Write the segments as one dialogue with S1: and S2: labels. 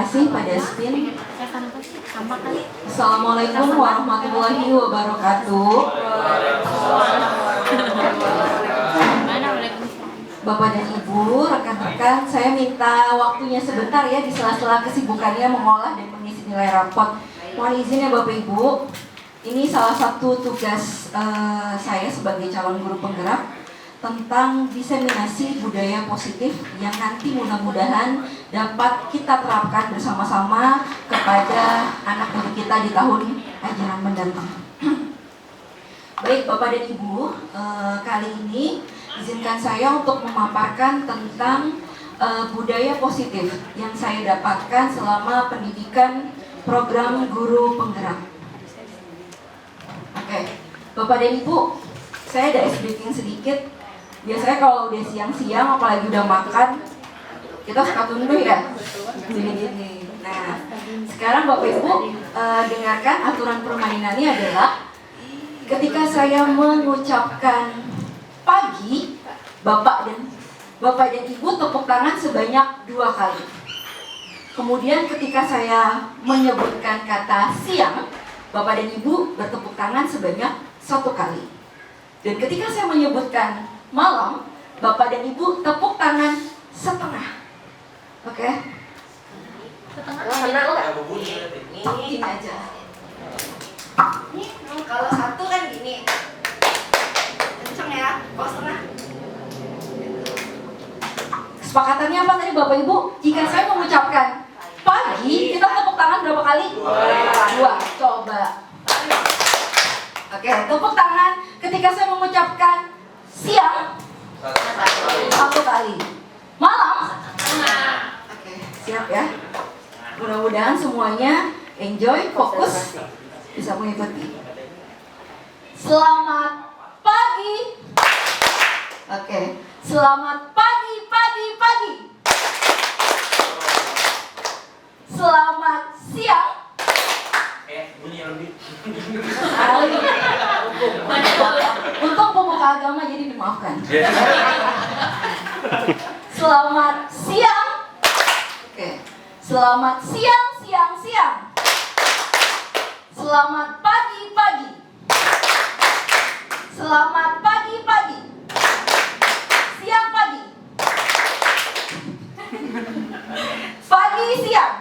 S1: kasih Pak Daspin. Assalamualaikum warahmatullahi wabarakatuh. Bapak dan Ibu, rekan-rekan, saya minta waktunya sebentar ya di sela-sela kesibukannya mengolah dan mengisi nilai rapot. Mohon izin ya Bapak Ibu, ini salah satu tugas saya sebagai calon guru penggerak tentang diseminasi budaya positif yang nanti mudah-mudahan dapat kita terapkan bersama-sama kepada anak didik kita di tahun ajaran mendatang. Baik Bapak dan Ibu, kali ini izinkan saya untuk memaparkan tentang budaya positif yang saya dapatkan selama pendidikan program guru penggerak. Oke, Bapak dan Ibu, saya ada briefing sedikit. Biasanya kalau udah siang-siang, apalagi udah makan, kita suka tunduk ya, gini-gini. Nah, sekarang Bapak Ibu dengarkan aturan permainannya adalah ketika saya mengucapkan pagi, Bapak dan Ibu tepuk tangan sebanyak 2 kali. Kemudian ketika saya menyebutkan kata siang, Bapak dan Ibu bertepuk tangan sebanyak 1 kali. Dan ketika saya menyebutkan malam, Bapak dan Ibu tepuk tangan setengah. Oke? Setengah enggak? Gini aja. Ini kalau 1 kan gini. Kenceng ya, kalau setengah. Kesepakatannya apa tadi Bapak Ibu? Jika saya mengucapkan pagi, kita tepuk tangan berapa kali? 2. Coba. Oke, tepuk tangan ketika saya mengucapkan siang 1 kali. Malam? Oke, siap ya. Mudah-mudahan semuanya enjoy, fokus, bisa mengikuti. Selamat pagi. Oke, selamat pagi. Selamat siang.
S2: Bunyi lebih.
S1: Untuk pemuka agama jadi dimaafkan. Selamat siang. Oke. Selamat siang. Selamat pagi. Selamat pagi. Siang pagi. Pagi siang.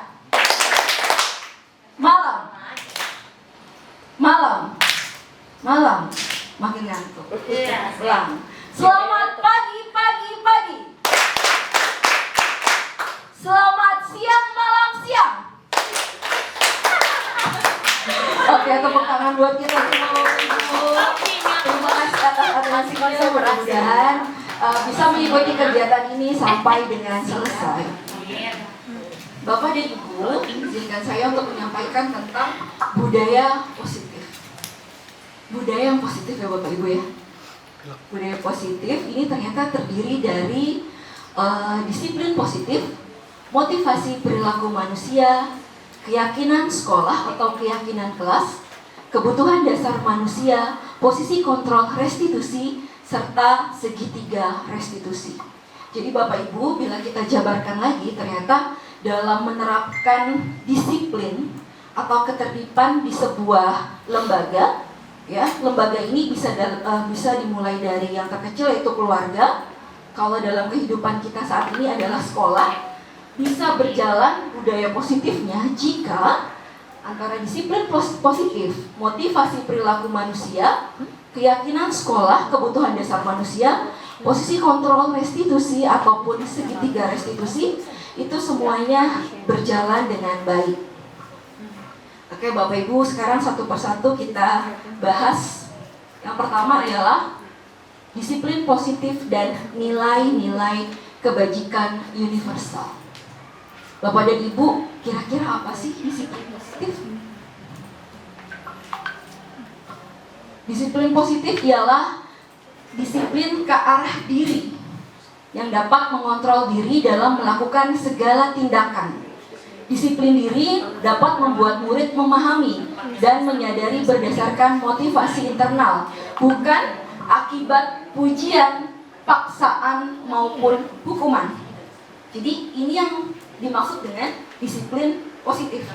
S1: Malam. Makin ngantuk. Ulang. Selamat pagi. Selamat siang, malam, siang. Oke, tepuk tangan buat kita semua. Terima kasih atas atensinya. Mudah-mudahan bisa mengikuti kegiatan ini sampai dengan selesai. Bapak dan Ibu, izinkan saya untuk menyampaikan tentang budaya positif. Budaya yang positif ya Bapak Ibu ya. Budaya positif ini ternyata terdiri dari disiplin positif, motivasi perilaku manusia, keyakinan sekolah atau keyakinan kelas, kebutuhan dasar manusia, posisi kontrol restitusi, serta segitiga restitusi. Jadi Bapak Ibu, bila kita jabarkan lagi, ternyata dalam menerapkan disiplin atau ketertiban di sebuah lembaga, ya, lembaga ini bisa dimulai dari yang terkecil yaitu keluarga. Kalau dalam kehidupan kita saat ini adalah sekolah, bisa berjalan budaya positifnya jika antara disiplin positif, motivasi perilaku manusia, keyakinan sekolah, kebutuhan dasar manusia, posisi kontrol restitusi ataupun segitiga restitusi, itu semuanya berjalan dengan baik. Oke Bapak Ibu, sekarang satu persatu kita bahas. Yang pertama adalah disiplin positif dan nilai-nilai kebajikan universal. Bapak dan Ibu, kira-kira apa sih disiplin positif? Disiplin positif ialah disiplin ke arah diri yang dapat mengontrol diri dalam melakukan segala tindakan. Disiplin diri dapat membuat murid memahami dan menyadari berdasarkan motivasi internal, bukan akibat pujian, paksaan maupun hukuman. Jadi ini yang dimaksud dengan disiplin positif.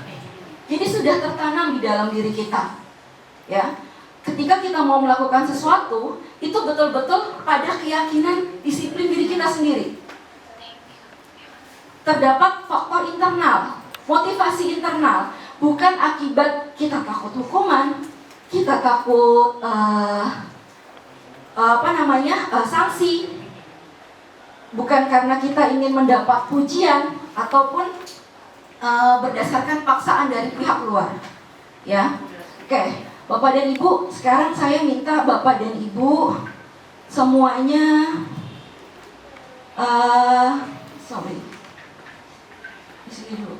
S1: Jadi sudah tertanam di dalam diri kita. Ya. Ketika kita mau melakukan sesuatu, itu betul-betul pada keyakinan disiplin diri kita sendiri. Terdapat faktor internal, motivasi internal, bukan akibat kita takut hukuman, kita takut sanksi, bukan karena kita ingin mendapat pujian ataupun berdasarkan paksaan dari pihak luar. Ya, oke, Bapak dan Ibu, sekarang saya minta Bapak dan Ibu semuanya, di sini dulu.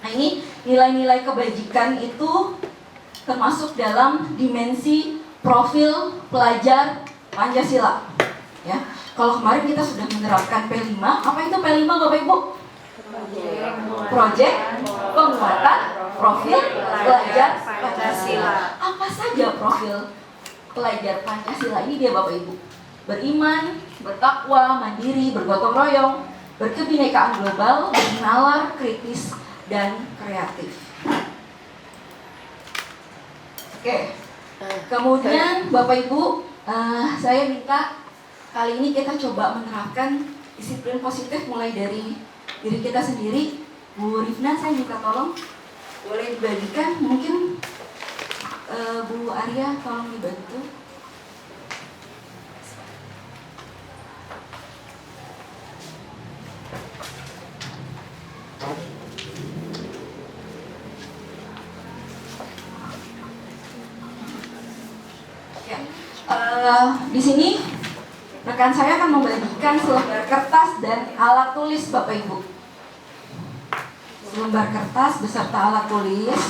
S1: Nah, ini nilai-nilai kebajikan itu termasuk dalam dimensi profil pelajar Pancasila. Ya, kalau kemarin kita sudah menerapkan P5, apa itu P5 Bapak Ibu? Proyek penguatan profil pelajar Pancasila. Apa saja profil pelajar Pancasila ini dia Bapak Ibu? Beriman, bertakwa, mandiri, bergotong royong, berkebinekaan global, bernalar, kritis, dan kreatif. Oke. Kemudian Bapak Ibu, saya minta kali ini kita coba menerapkan disiplin positif mulai dari diri kita sendiri. Bu Rifna, saya minta tolong boleh dibagikan, mungkin Bu Arya tolong dibantu. Di sini rekan saya akan membagikan selembar kertas dan alat tulis Bapak Ibu. Selembar kertas beserta alat tulis.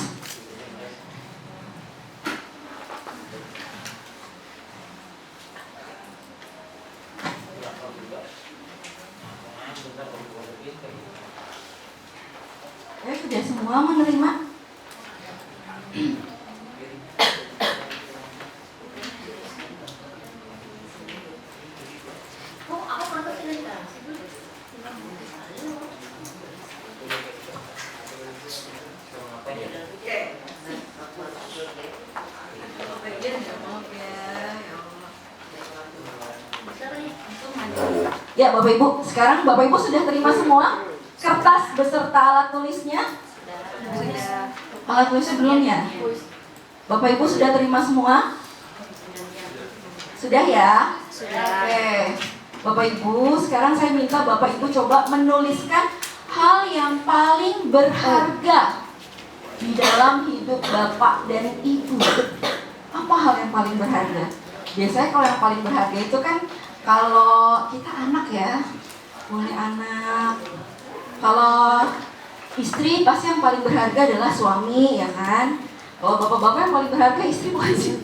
S1: Sudah semua menerima? Ya Bapak Ibu, sekarang Bapak Ibu sudah terima semua kertas beserta alat tulisnya? Alat tulisnya belum ya? Bapak Ibu sudah terima semua? Sudah ya? Sudah. Oke. Bapak Ibu, sekarang saya minta Bapak Ibu coba menuliskan hal yang paling berharga di dalam hidup Bapak dan Ibu. Apa hal yang paling berharga? Biasanya kalau yang paling berharga itu kan kalau kita anak ya, boleh anak. Kalau istri pasti yang paling berharga adalah suami, ya kan? Kalau bapak-bapak yang paling berharga istri bukan sih?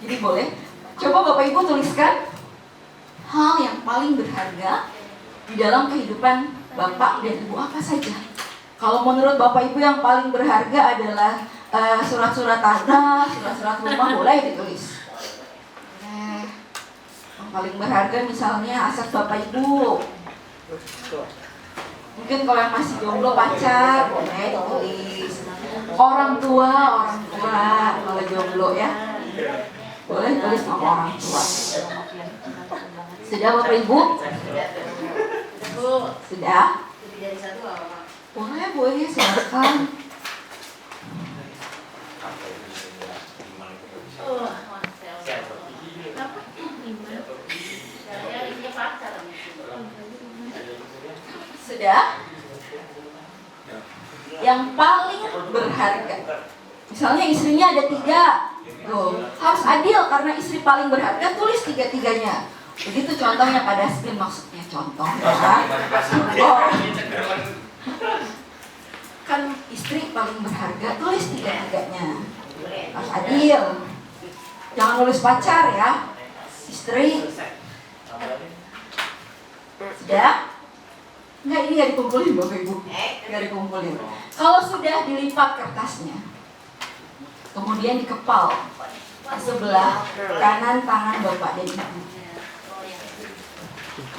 S1: Jadi boleh. Coba Bapak Ibu tuliskan hal yang paling berharga di dalam kehidupan Bapak dan Ibu apa saja. Kalau menurut Bapak Ibu yang paling berharga adalah surat-surat tanah, surat-surat rumah, boleh ditulis. Yang paling berharga misalnya aset Bapak Ibu. Mungkin kalau yang masih jomblo pacar, boleh ditulis. Orang tua kalau jomblo ya, boleh tulis nama orang tua. Sudah Bapak Ibu? Sudah? Boleh silakan. Sudah? Yang paling berharga. Misalnya istrinya ada 3. Harus adil karena istri paling berharga, tulis 3-3-nya. Begitu contohnya pada screen, maksudnya contoh ya. Kan istri paling berharga, tulis 3-3-nya. Harus adil. Jangan nulis pacar ya. Istri. Sudah? Enggak, ini nggak dikumpulin Bapak Ibu. Nggak dikumpulin. Kalau sudah dilipat kertasnya, kemudian dikepal sebelah kanan tangan Bapak dan Ibu.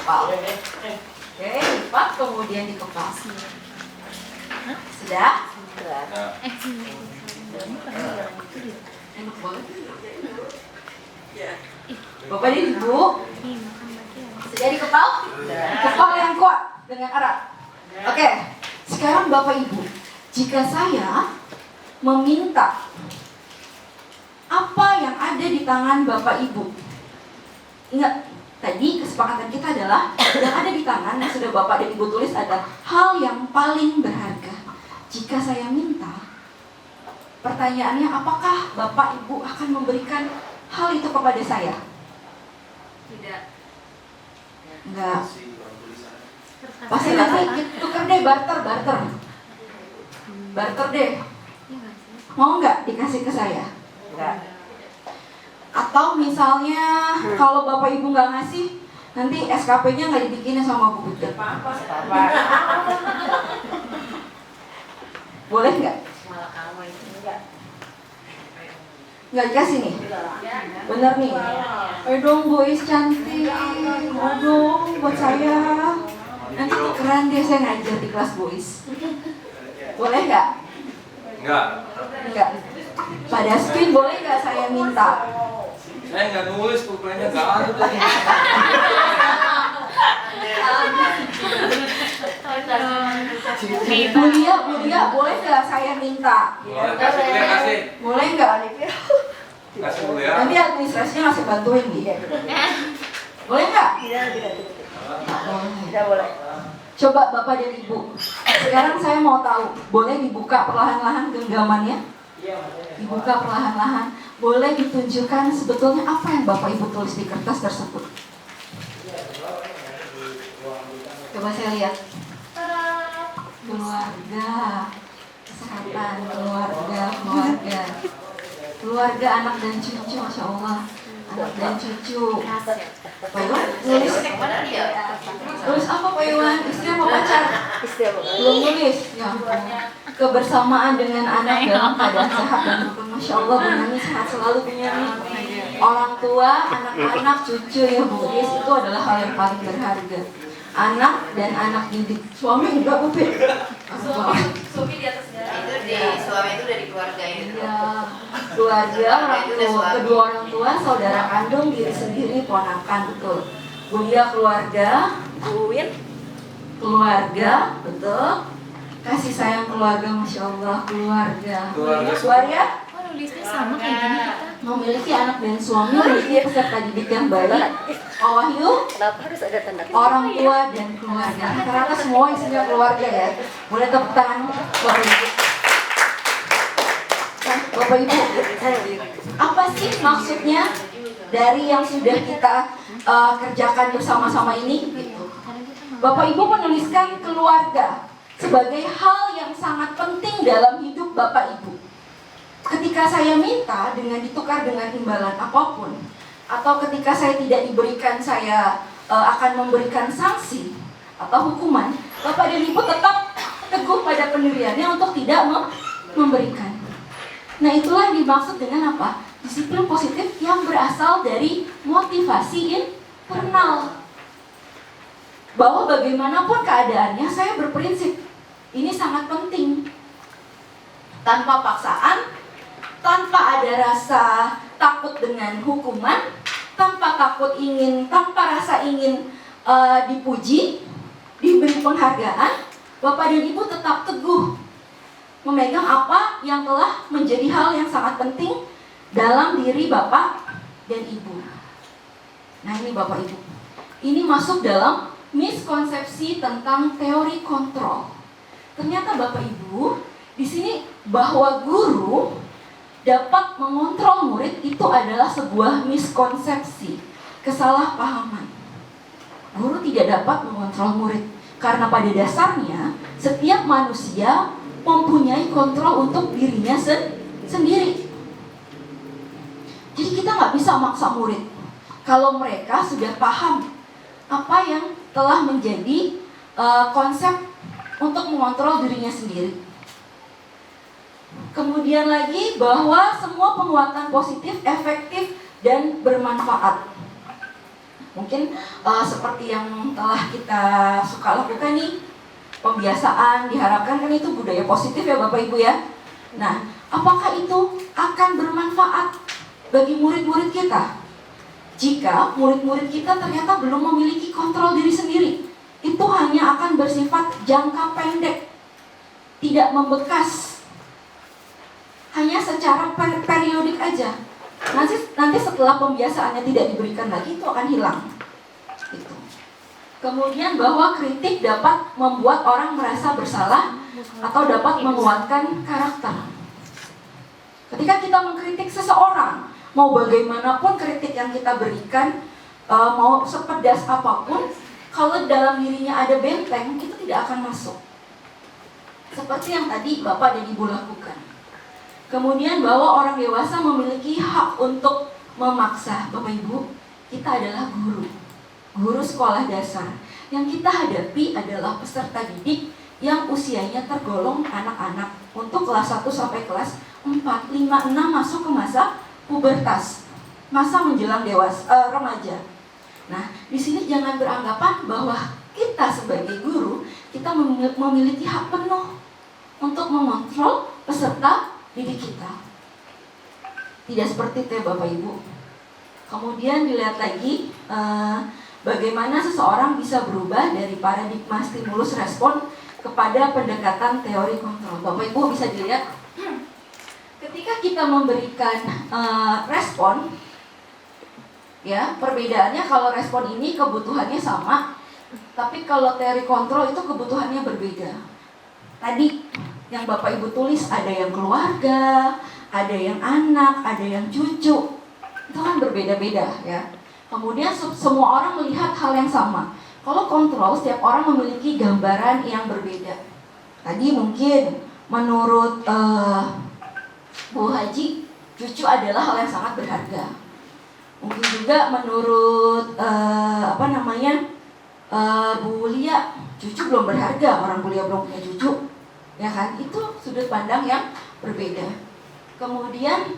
S1: dikepal. Oke, lipat kemudian dikepal. Sudah? Enak banget. Bapak dan Ibu, sudah dikepal? Kepal yang kuat dengan erat. Oke, sekarang Bapak Ibu, jika saya meminta apa yang ada di tangan Bapak Ibu, ingat tadi kesepakatan kita adalah yang ada di tangan yang sudah Bapak dan Ibu tulis adalah hal yang paling berharga. Jika saya minta, pertanyaannya apakah Bapak Ibu akan memberikan hal itu kepada saya?
S3: Tidak.
S1: Enggak. Pasti nanti tukar deh, barter. Barter deh. Mau nggak dikasih ke saya? Enggak. Atau misalnya kalau Bapak Ibu nggak ngasih, nanti SKP-nya nggak dibikinin sama Bu Butet. Boleh nggak?
S3: Malah kamu itu enggak.
S1: Nggak dikasih nih? Bener nih? Ayo dong boys cantik. Mau dong buat saya. Nanti keren deh saya ngajar di kelas boys. Boleh nggak?
S2: Enggak.
S1: Enggak. Pak Daskin boleh nggak saya minta?
S2: Saya nggak nulis pokoknya nggak ada.
S1: Bulia, boleh nggak saya minta?
S2: Boleh, kasih boleh kasih.
S1: Boleh nggak?
S2: Kasih boleh ya.
S1: Nanti administrasinya ngasih bantuin gitu. Boleh nggak?
S4: Tidak boleh.
S1: Coba Bapak dan Ibu. Sekarang saya mau tahu, boleh dibuka perlahan-lahan genggamannya? Dibuka perlahan-lahan. Boleh ditunjukkan sebetulnya apa yang Bapak Ibu tulis di kertas tersebut. Coba saya lihat. Keluarga, kesehatan, keluarga, anak dan cucu, Masya Allah, anak dan cucu. Pak Iwan, tulis apa Pak Iwan? Istri apa pacar? Belum nulis. Ya, kebersamaan dengan anak dalam keadaan sehat dan rukun. Masya Allah, Bu Nani sehat selalu, Bu Nani. Orang tua, anak-anak, cucu ya Bu Is, itu adalah hal yang paling berharga. Anak dan anak didik. Suami juga Bu Pit.
S3: Suami di atas
S4: Itu di suami itu dari keluarga itu.
S1: Iya, keluarga, orang tua, kedua orang tua, saudara kandung, diri sendiri, ponakan, betul. Buya keluarga,
S4: Buin.
S1: keluarga, betul. Kasih sayang keluarga, Masya Allah, keluarga. Keluarga
S3: Oh, nulisnya sama kayak gini kita.
S1: memiliki anak dan suami, memiliki peserta didik yang baik. Oh, Wahyu,
S4: Kenapa harus ada tanda
S1: orang tua dan keluarga. Rata-rata semua isinya keluarga ya. Boleh tepuk tangan Bapak Ibu. Nah, Bapak Ibu, apa sih maksudnya dari yang sudah kita kerjakan bersama-sama ini? Gitu. Bapak Ibu menuliskan keluarga sebagai hal yang sangat penting dalam hidup Bapak Ibu. Ketika saya minta dengan ditukar dengan imbalan apapun, atau ketika saya tidak diberikan, saya akan memberikan sanksi atau hukuman, Bapak dan Ibu tetap teguh pada pendiriannya untuk tidak memberikan. Nah, itulah yang dimaksud dengan apa? Disiplin positif yang berasal dari motivasi internal. Bahwa bagaimanapun keadaannya, saya berprinsip ini sangat penting. Tanpa paksaan, tanpa ada rasa takut dengan hukuman, tanpa rasa ingin dipuji, diberi penghargaan, Bapak dan Ibu tetap teguh memegang apa yang telah menjadi hal yang sangat penting dalam diri Bapak dan Ibu. Nah, ini Bapak Ibu, ini masuk dalam miskonsepsi tentang teori kontrol. Ternyata Bapak Ibu, di sini bahwa guru dapat mengontrol murid itu adalah sebuah miskonsepsi, kesalahpahaman. Guru tidak dapat mengontrol murid karena pada dasarnya setiap manusia mempunyai kontrol untuk dirinya sendiri. Jadi kita nggak bisa maksa murid kalau mereka sudah paham apa yang telah menjadi konsep untuk mengontrol dirinya sendiri. Kemudian lagi bahwa semua penguatan positif efektif dan bermanfaat. Mungkin seperti yang telah kita suka lakukan nih, pembiasaan diharapkan kan itu budaya positif ya Bapak Ibu ya. Nah, apakah itu akan bermanfaat bagi murid-murid kita? Jika murid-murid kita ternyata belum memiliki kontrol diri sendiri, itu hanya akan bersifat jangka pendek, tidak membekas, hanya secara periodik aja. Nanti setelah pembiasaannya tidak diberikan lagi, itu akan hilang. Gitu. Kemudian bahwa kritik dapat membuat orang merasa bersalah atau dapat menguatkan karakter. Ketika kita mengkritik seseorang, mau bagaimanapun kritik yang kita berikan, mau sepedas apapun, kalau dalam dirinya ada benteng, itu tidak akan masuk. Seperti yang tadi Bapak dan Ibu lakukan. Kemudian bahwa orang dewasa memiliki hak untuk memaksa. Bapak Ibu, kita adalah guru sekolah dasar. Yang kita hadapi adalah peserta didik yang usianya tergolong anak-anak untuk kelas 1 sampai kelas 4, 5, 6 masuk ke masa pubertas, masa menjelang dewasa, remaja. Nah, di sini jangan beranggapan bahwa kita sebagai guru, kita memiliki hak penuh untuk mengontrol peserta didik kita. Tidak seperti itu ya Bapak Ibu. Kemudian dilihat lagi bagaimana seseorang bisa berubah dari paradigma stimulus respon kepada pendekatan teori kontrol. Bapak Ibu bisa dilihat ketika kita memberikan respon, ya perbedaannya kalau respon ini kebutuhannya sama, tapi kalau teori kontrol itu kebutuhannya berbeda. Tadi yang Bapak Ibu tulis ada yang keluarga, ada yang anak, ada yang cucu, itu kan berbeda-beda ya. Kemudian semua orang melihat hal yang sama. Kalau kontrol, setiap orang memiliki gambaran yang berbeda. Tadi mungkin menurut Bu Haji, cucu adalah hal yang sangat berharga. Mungkin juga menurut Bu Lia, cucu belum berharga, orang Bu Lia belum punya cucu, ya kan? Itu sudut pandang yang berbeda. Kemudian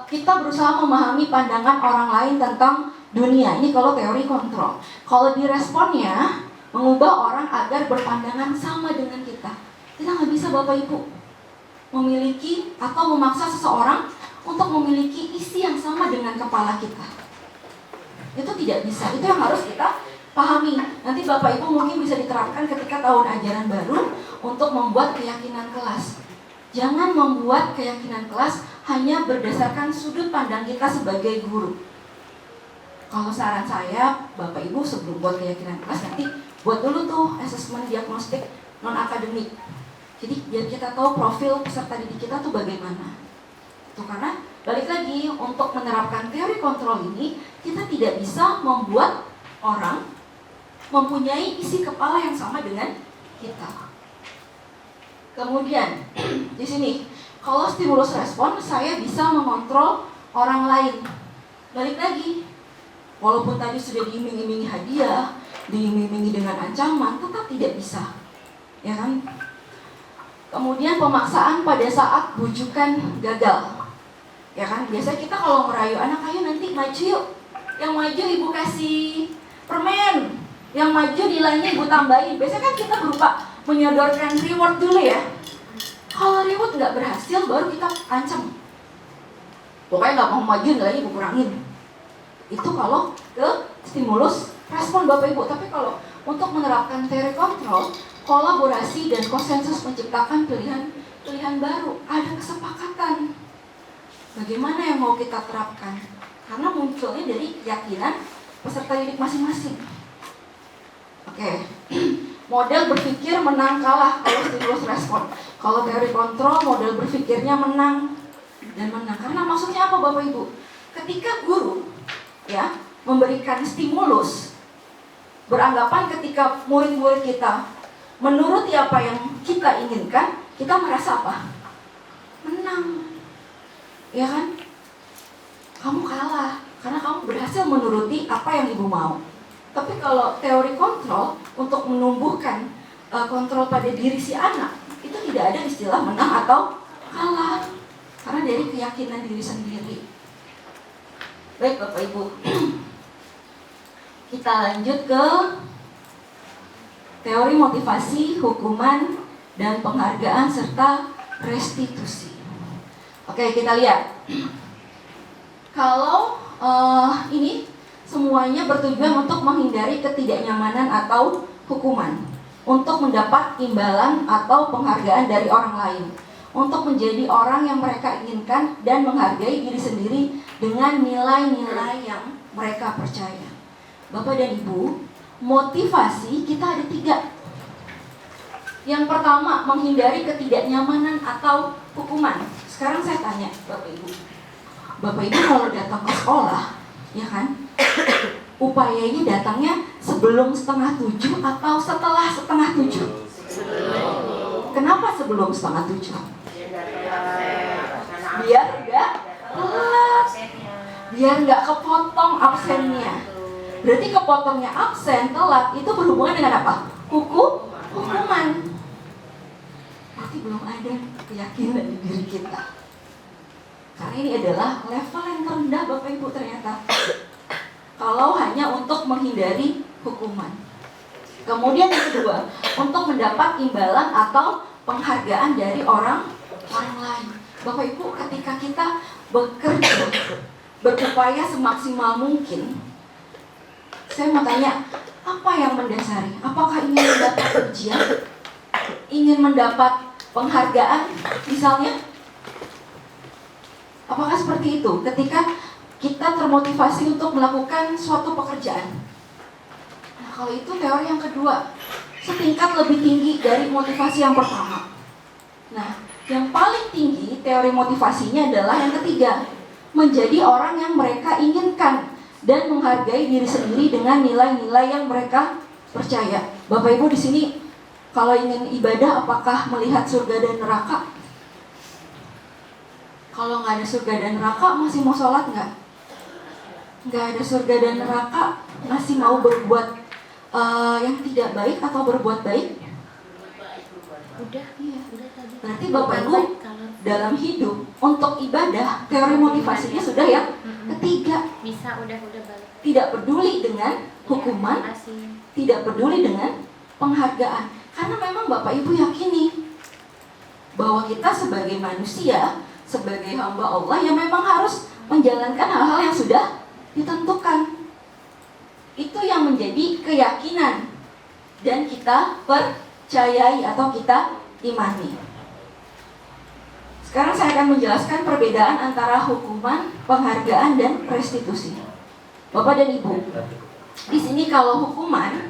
S1: kita berusaha memahami pandangan orang lain tentang dunia. Ini kalau teori kontrol. Kalau di responnya mengubah orang agar berpandangan sama dengan kita. Kita nggak bisa Bapak Ibu memiliki atau memaksa seseorang untuk memiliki isi yang sama dengan kepala kita. Itu tidak bisa. Itu yang harus kita pahami. Nanti Bapak Ibu mungkin bisa diterapkan ketika tahun ajaran baru untuk membuat keyakinan kelas. Jangan membuat keyakinan kelas hanya berdasarkan sudut pandang kita sebagai guru. Kalau saran saya, Bapak Ibu sebelum buat keyakinan kelas nanti buat dulu tuh asesmen diagnostik non-akademik. Jadi biar kita tahu profil peserta didik kita tuh bagaimana. Itu karena balik lagi untuk menerapkan teori kontrol ini, kita tidak bisa membuat orang mempunyai isi kepala yang sama dengan kita. Kemudian di sini kalau stimulus respon, saya bisa mengontrol orang lain. Balik lagi, walaupun tadi sudah diiming-imingi hadiah, diiming-imingi dengan ancaman, tetap tidak bisa, ya kan? Kemudian pemaksaan pada saat bujukan gagal, ya kan? Biasanya kita kalau merayu anak, ayo nanti maju yuk, yang maju ibu kasih permen, yang maju nilainya ibu tambahin. Biasanya kan kita berupa menyodorkan reward dulu ya. Kalau reward nggak berhasil, baru kita ancam, pokoknya nggak mau maju nilainya ibu kurangin. Itu kalau ke stimulus respon Bapak Ibu. Tapi kalau untuk menerapkan teori kontrol, kolaborasi dan konsensus menciptakan pilihan baru, ada kesepakatan. Bagaimana yang mau kita terapkan? Karena munculnya dari keyakinan peserta didik masing-masing. Oke. Model berpikir menang kalah kalau stimulus respon. Kalau teori kontrol, model berpikirnya menang dan menang. Karena maksudnya apa Bapak Ibu? Ketika guru ya memberikan stimulus, beranggapan ketika murid-murid kita menuruti apa yang kita inginkan, kita merasa apa? Menang, ya kan? Kamu kalah karena kamu berhasil menuruti apa yang ibu mau. Tapi kalau teori kontrol untuk menumbuhkan kontrol pada diri si anak, itu tidak ada istilah menang atau kalah, karena dari keyakinan diri sendiri. Baik Bapak Ibu, kita lanjut ke teori motivasi, hukuman, dan penghargaan serta restitusi. Oke, kita lihat. Kalau ini semuanya bertujuan untuk menghindari ketidaknyamanan atau hukuman, untuk mendapat imbalan atau penghargaan dari orang lain, untuk menjadi orang yang mereka inginkan dan menghargai diri sendiri dengan nilai-nilai yang mereka percaya. Bapak dan Ibu, motivasi kita ada 3. Yang pertama, menghindari ketidaknyamanan atau hukuman. Sekarang saya tanya Bapak Ibu kalau datang ke sekolah, ya kan, upayanya datangnya sebelum 6:30 atau setelah 6:30? Kenapa sebelum 6:30? Biar enggak telat, biar enggak kepotong absennya. Berarti kepotongnya absen, telat, itu berhubungan dengan apa? Hukuman. Berarti belum ada keyakinan di diri kita. Karena ini adalah level yang terendah Bapak Ibu ternyata. Kalau hanya untuk menghindari hukuman. Kemudian yang kedua, untuk mendapat imbalan atau penghargaan dari orang lain. Bapak Ibu, ketika kita bekerja, berupaya semaksimal mungkin, saya mau tanya, apa yang mendasari? Apakah ingin mendapat ujian? Ingin mendapat penghargaan misalnya? Apakah seperti itu ketika kita termotivasi untuk melakukan suatu pekerjaan? Nah, kalau itu teori yang kedua, setingkat lebih tinggi dari motivasi yang pertama. Nah, yang paling tinggi teori motivasinya adalah yang ketiga, menjadi orang yang mereka inginkan dan menghargai diri sendiri dengan nilai-nilai yang mereka percaya. Bapak Ibu di sini kalau ingin ibadah, apakah melihat surga dan neraka? Kalau nggak ada surga dan neraka, masih mau sholat nggak? Nggak ada surga dan neraka, masih mau berbuat yang tidak baik atau berbuat baik?
S3: Udah,
S1: Iya.
S3: udah tadi.
S1: Berarti Bapak Ibu dalam hidup untuk ibadah, teori motivasinya sudah yang ketiga.
S3: Bisa, udah balik.
S1: Tidak peduli dengan hukuman,
S3: Makasih.
S1: tidak peduli dengan penghargaan. Karena memang Bapak Ibu yakini bahwa kita sebagai manusia, sebagai hamba Allah yang memang harus menjalankan hal-hal yang sudah ditentukan. Itu yang menjadi keyakinan dan kita percayai atau kita imani. Sekarang saya akan menjelaskan perbedaan antara hukuman, penghargaan, dan restitusi. Bapak dan Ibu, di sini kalau hukuman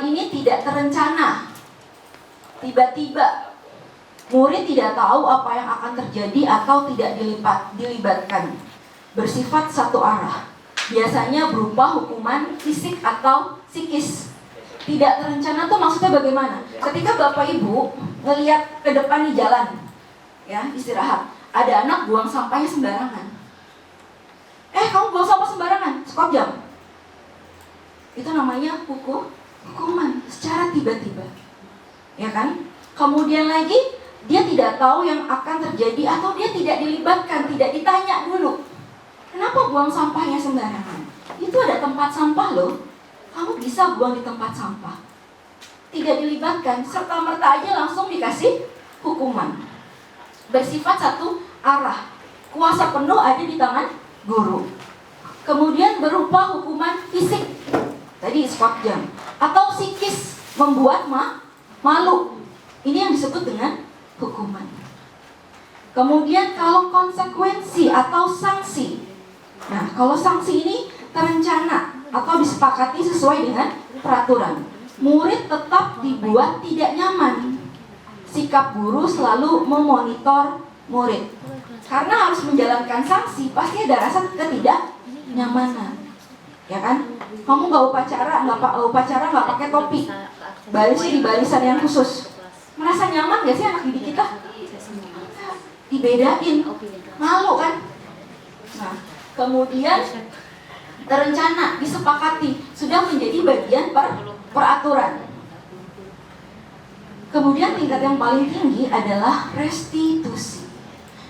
S1: ini tidak terencana. Tiba-tiba murid tidak tahu apa yang akan terjadi atau tidak dilibatkan. Bersifat satu arah. Biasanya berupa hukuman fisik atau psikis. Tidak terencana tuh maksudnya bagaimana? Ketika Bapak Ibu ngelihat ke depan di jalan, ya istirahat, ada anak buang sampahnya sembarangan. Kamu buang sampah sembarangan, stop jam. Itu namanya hukuman secara tiba-tiba, ya kan? Kemudian lagi dia tidak tahu yang akan terjadi atau dia tidak dilibatkan, tidak ditanya dulu. Kenapa buang sampahnya sembarangan? Itu ada tempat sampah loh. Kamu bisa buang di tempat sampah. Tidak dilibatkan, serta-merta aja langsung dikasih hukuman. Bersifat satu arah. Kuasa penuh ada di tangan guru. Kemudian berupa hukuman fisik. Tadi skot jam. Atau psikis, membuat malu. Ini yang disebut dengan hukuman. Kemudian kalau konsekuensi atau sanksi. Nah, kalau sanksi ini terencana atau disepakati sesuai dengan peraturan. Murid tetap dibuat tidak nyaman. Sikap guru selalu memonitor murid. Karena harus menjalankan sanksi, pasti ada rasa ketidaknyamanan. Ya kan? Kamu nggak upacara nggak pakai topi. Barisnya di barisan yang khusus. Merasa nyaman gak sih anak didik kita? Dibedain, malu kan? Nah, kemudian terencana, disepakati, sudah menjadi bagian peraturan. Kemudian tingkat yang paling tinggi adalah restitusi,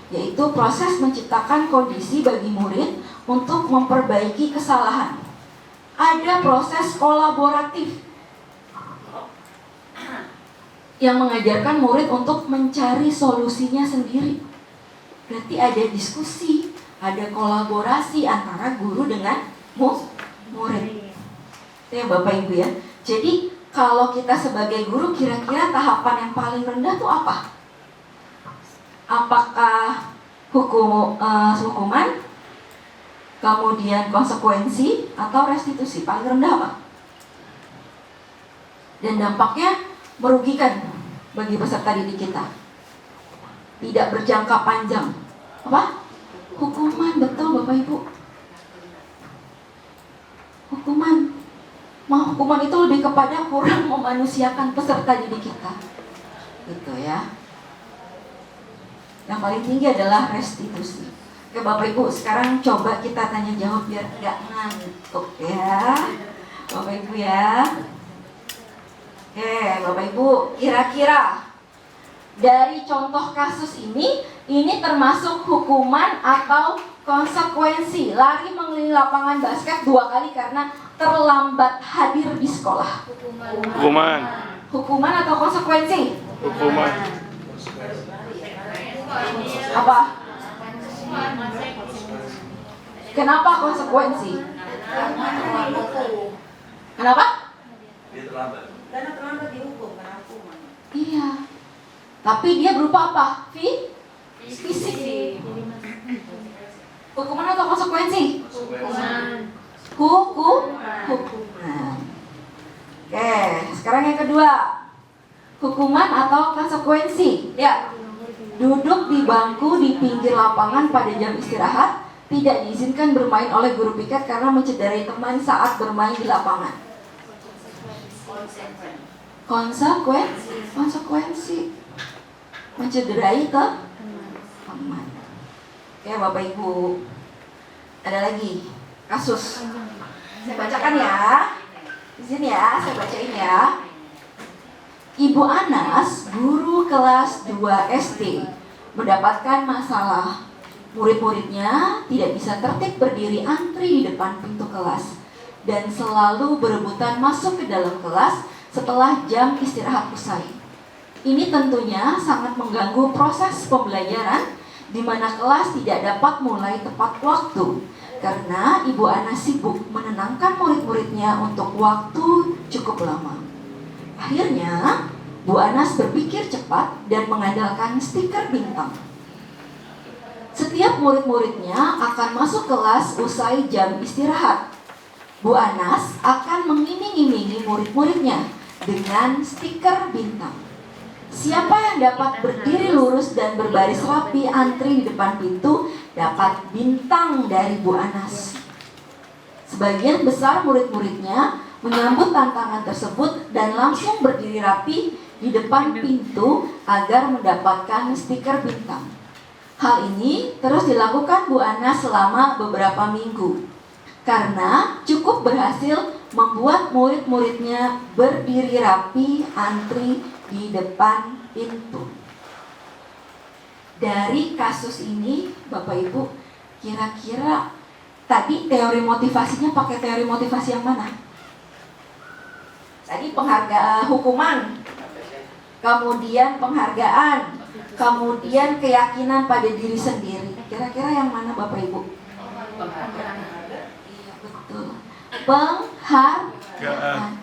S1: yaitu proses menciptakan kondisi bagi murid untuk memperbaiki kesalahan. Ada proses kolaboratif yang mengajarkan murid untuk mencari solusinya sendiri. Berarti ada diskusi, ada kolaborasi antara guru dengan murid. Itu ya Bapak Ibu ya. Jadi kalau kita sebagai guru, kira-kira tahapan yang paling rendah tuh apa? Apakah hukuman, kemudian konsekuensi, atau restitusi? Paling rendah apa? Dan dampaknya merugikan bagi peserta didik kita. Tidak berjangka panjang. Apa? Hukuman, betul Bapak Ibu. Hukuman. Hukuman itu lebih kepada kurang memanusiakan peserta didik kita. Gitu ya. Yang paling tinggi adalah restitusi. Oke Bapak Ibu, sekarang coba kita tanya jawab biar nggak ngantuk ya. Bapak Ibu ya. Oke Bapak Ibu, kira-kira dari contoh kasus ini termasuk hukuman atau konsekuensi lari mengelilingi lapangan basket 2 kali karena terlambat hadir di sekolah?
S5: Hukuman.
S1: Hukuman atau konsekuensi?
S5: Hukuman.
S1: Apa? Kenapa konsekuensi? Kenapa?
S2: Dia terlambat.
S4: Karena terlambat dihukum, karena hukuman.
S1: Iya. Tapi dia berupa apa? Fisik. Hukuman atau konsekuensi?
S2: Konsekuensi.
S1: Hukuman. Oke, sekarang yang kedua. Hukuman atau konsekuensi? Ya. Duduk di bangku di pinggir lapangan pada jam istirahat, tidak diizinkan bermain oleh guru piket karena mencederai teman saat bermain di lapangan. Konsekuensi. Mencederai teman. Oke Bapak Ibu, ada lagi kasus. Saya bacakan ya. Di sini ya, saya bacain ya. Ibu Anas, guru kelas 2 SD, mendapatkan masalah. Murid-muridnya tidak bisa tertib berdiri antri di depan pintu kelas dan selalu berebutan masuk ke dalam kelas setelah jam istirahat usai. Ini tentunya sangat mengganggu proses pembelajaran di mana kelas tidak dapat mulai tepat waktu karena Ibu Anas sibuk menenangkan murid-muridnya untuk waktu cukup lama. Akhirnya, Bu Anas berpikir cepat dan mengandalkan stiker bintang. Setiap murid-muridnya akan masuk kelas usai jam istirahat. Bu Anas akan mengiming-imingi murid-muridnya dengan stiker bintang. Siapa yang dapat berdiri lurus dan berbaris rapi antri di depan pintu dapat bintang dari Bu Anas. Sebagian besar murid-muridnya menyambut tantangan tersebut dan langsung berdiri rapi di depan pintu agar mendapatkan stiker bintang. Hal ini terus dilakukan Bu Anas selama beberapa minggu karena cukup berhasil membuat murid-muridnya berdiri rapi antri di depan pintu. Dari kasus ini, Bapak Ibu, kira-kira tadi teori motivasinya pakai teori motivasi yang mana? Tadi hukuman, kemudian penghargaan, kemudian keyakinan pada diri sendiri. Kira-kira yang mana Bapak Ibu? Iya, betul. Penghargaan.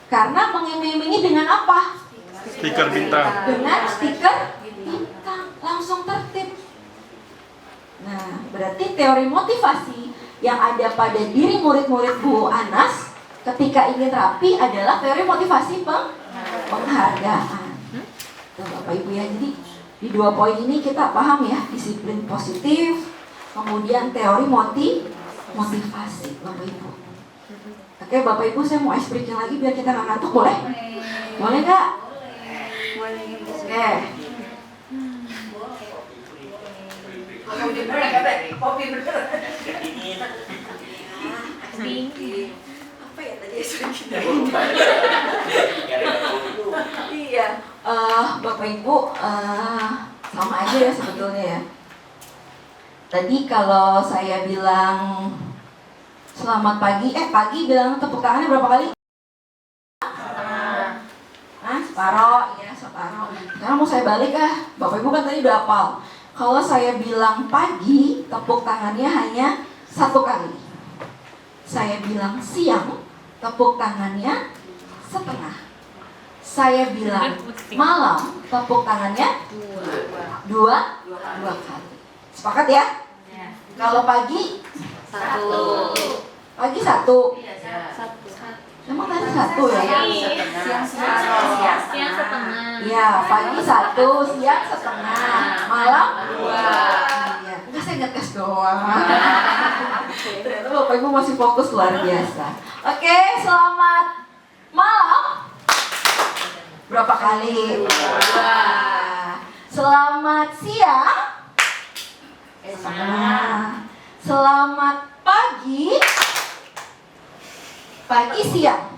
S1: Karena mengiming-imingi dengan apa?
S5: Stiker bintang.
S1: Dengan stiker bintang, langsung tertib. Nah, berarti teori motivasi yang ada pada diri murid-murid Bu Anas ketika ingin rapi adalah teori motivasi penghargaan. Tuh, Bapak Ibu ya, jadi di 2 poin ini kita paham ya, disiplin positif, kemudian teori motivasi, Bapak Ibu. Oke, Bapak Ibu, saya mau ice breaking lagi biar kita nggak ngantuk, boleh? Boleh nggak? Oke.
S4: Kopi bener.
S1: Apa ya tadi Iya, Bapak Ibu, sama aja ya sebetulnya ya. Tadi kalau saya bilang selamat pagi, pagi bilang tepuk tangannya berapa kali? Separoh, iya separoh. Sekarang mau saya balik Bapak Ibu kan tadi udah hafal. Kalau saya bilang pagi, tepuk tangannya hanya 1 kali. Saya bilang siang, tepuk tangannya setengah. Saya bilang malam, tepuk tangannya dua kali. Sepakat ya? Kalau pagi
S3: 1.
S1: pagi 1.
S3: 1.
S1: Emang tadi 1 ya?
S3: Siang setengah.
S1: Iya, pagi 1, siang setengah, malam 2. Iya, enggak saya ngetes doang. Ternyata Bapak Ibu masih fokus luar biasa. Oke, selamat malam. Berapa kali? 2. Selamat siang. Setengah. Selamat pagi. Pagi siang.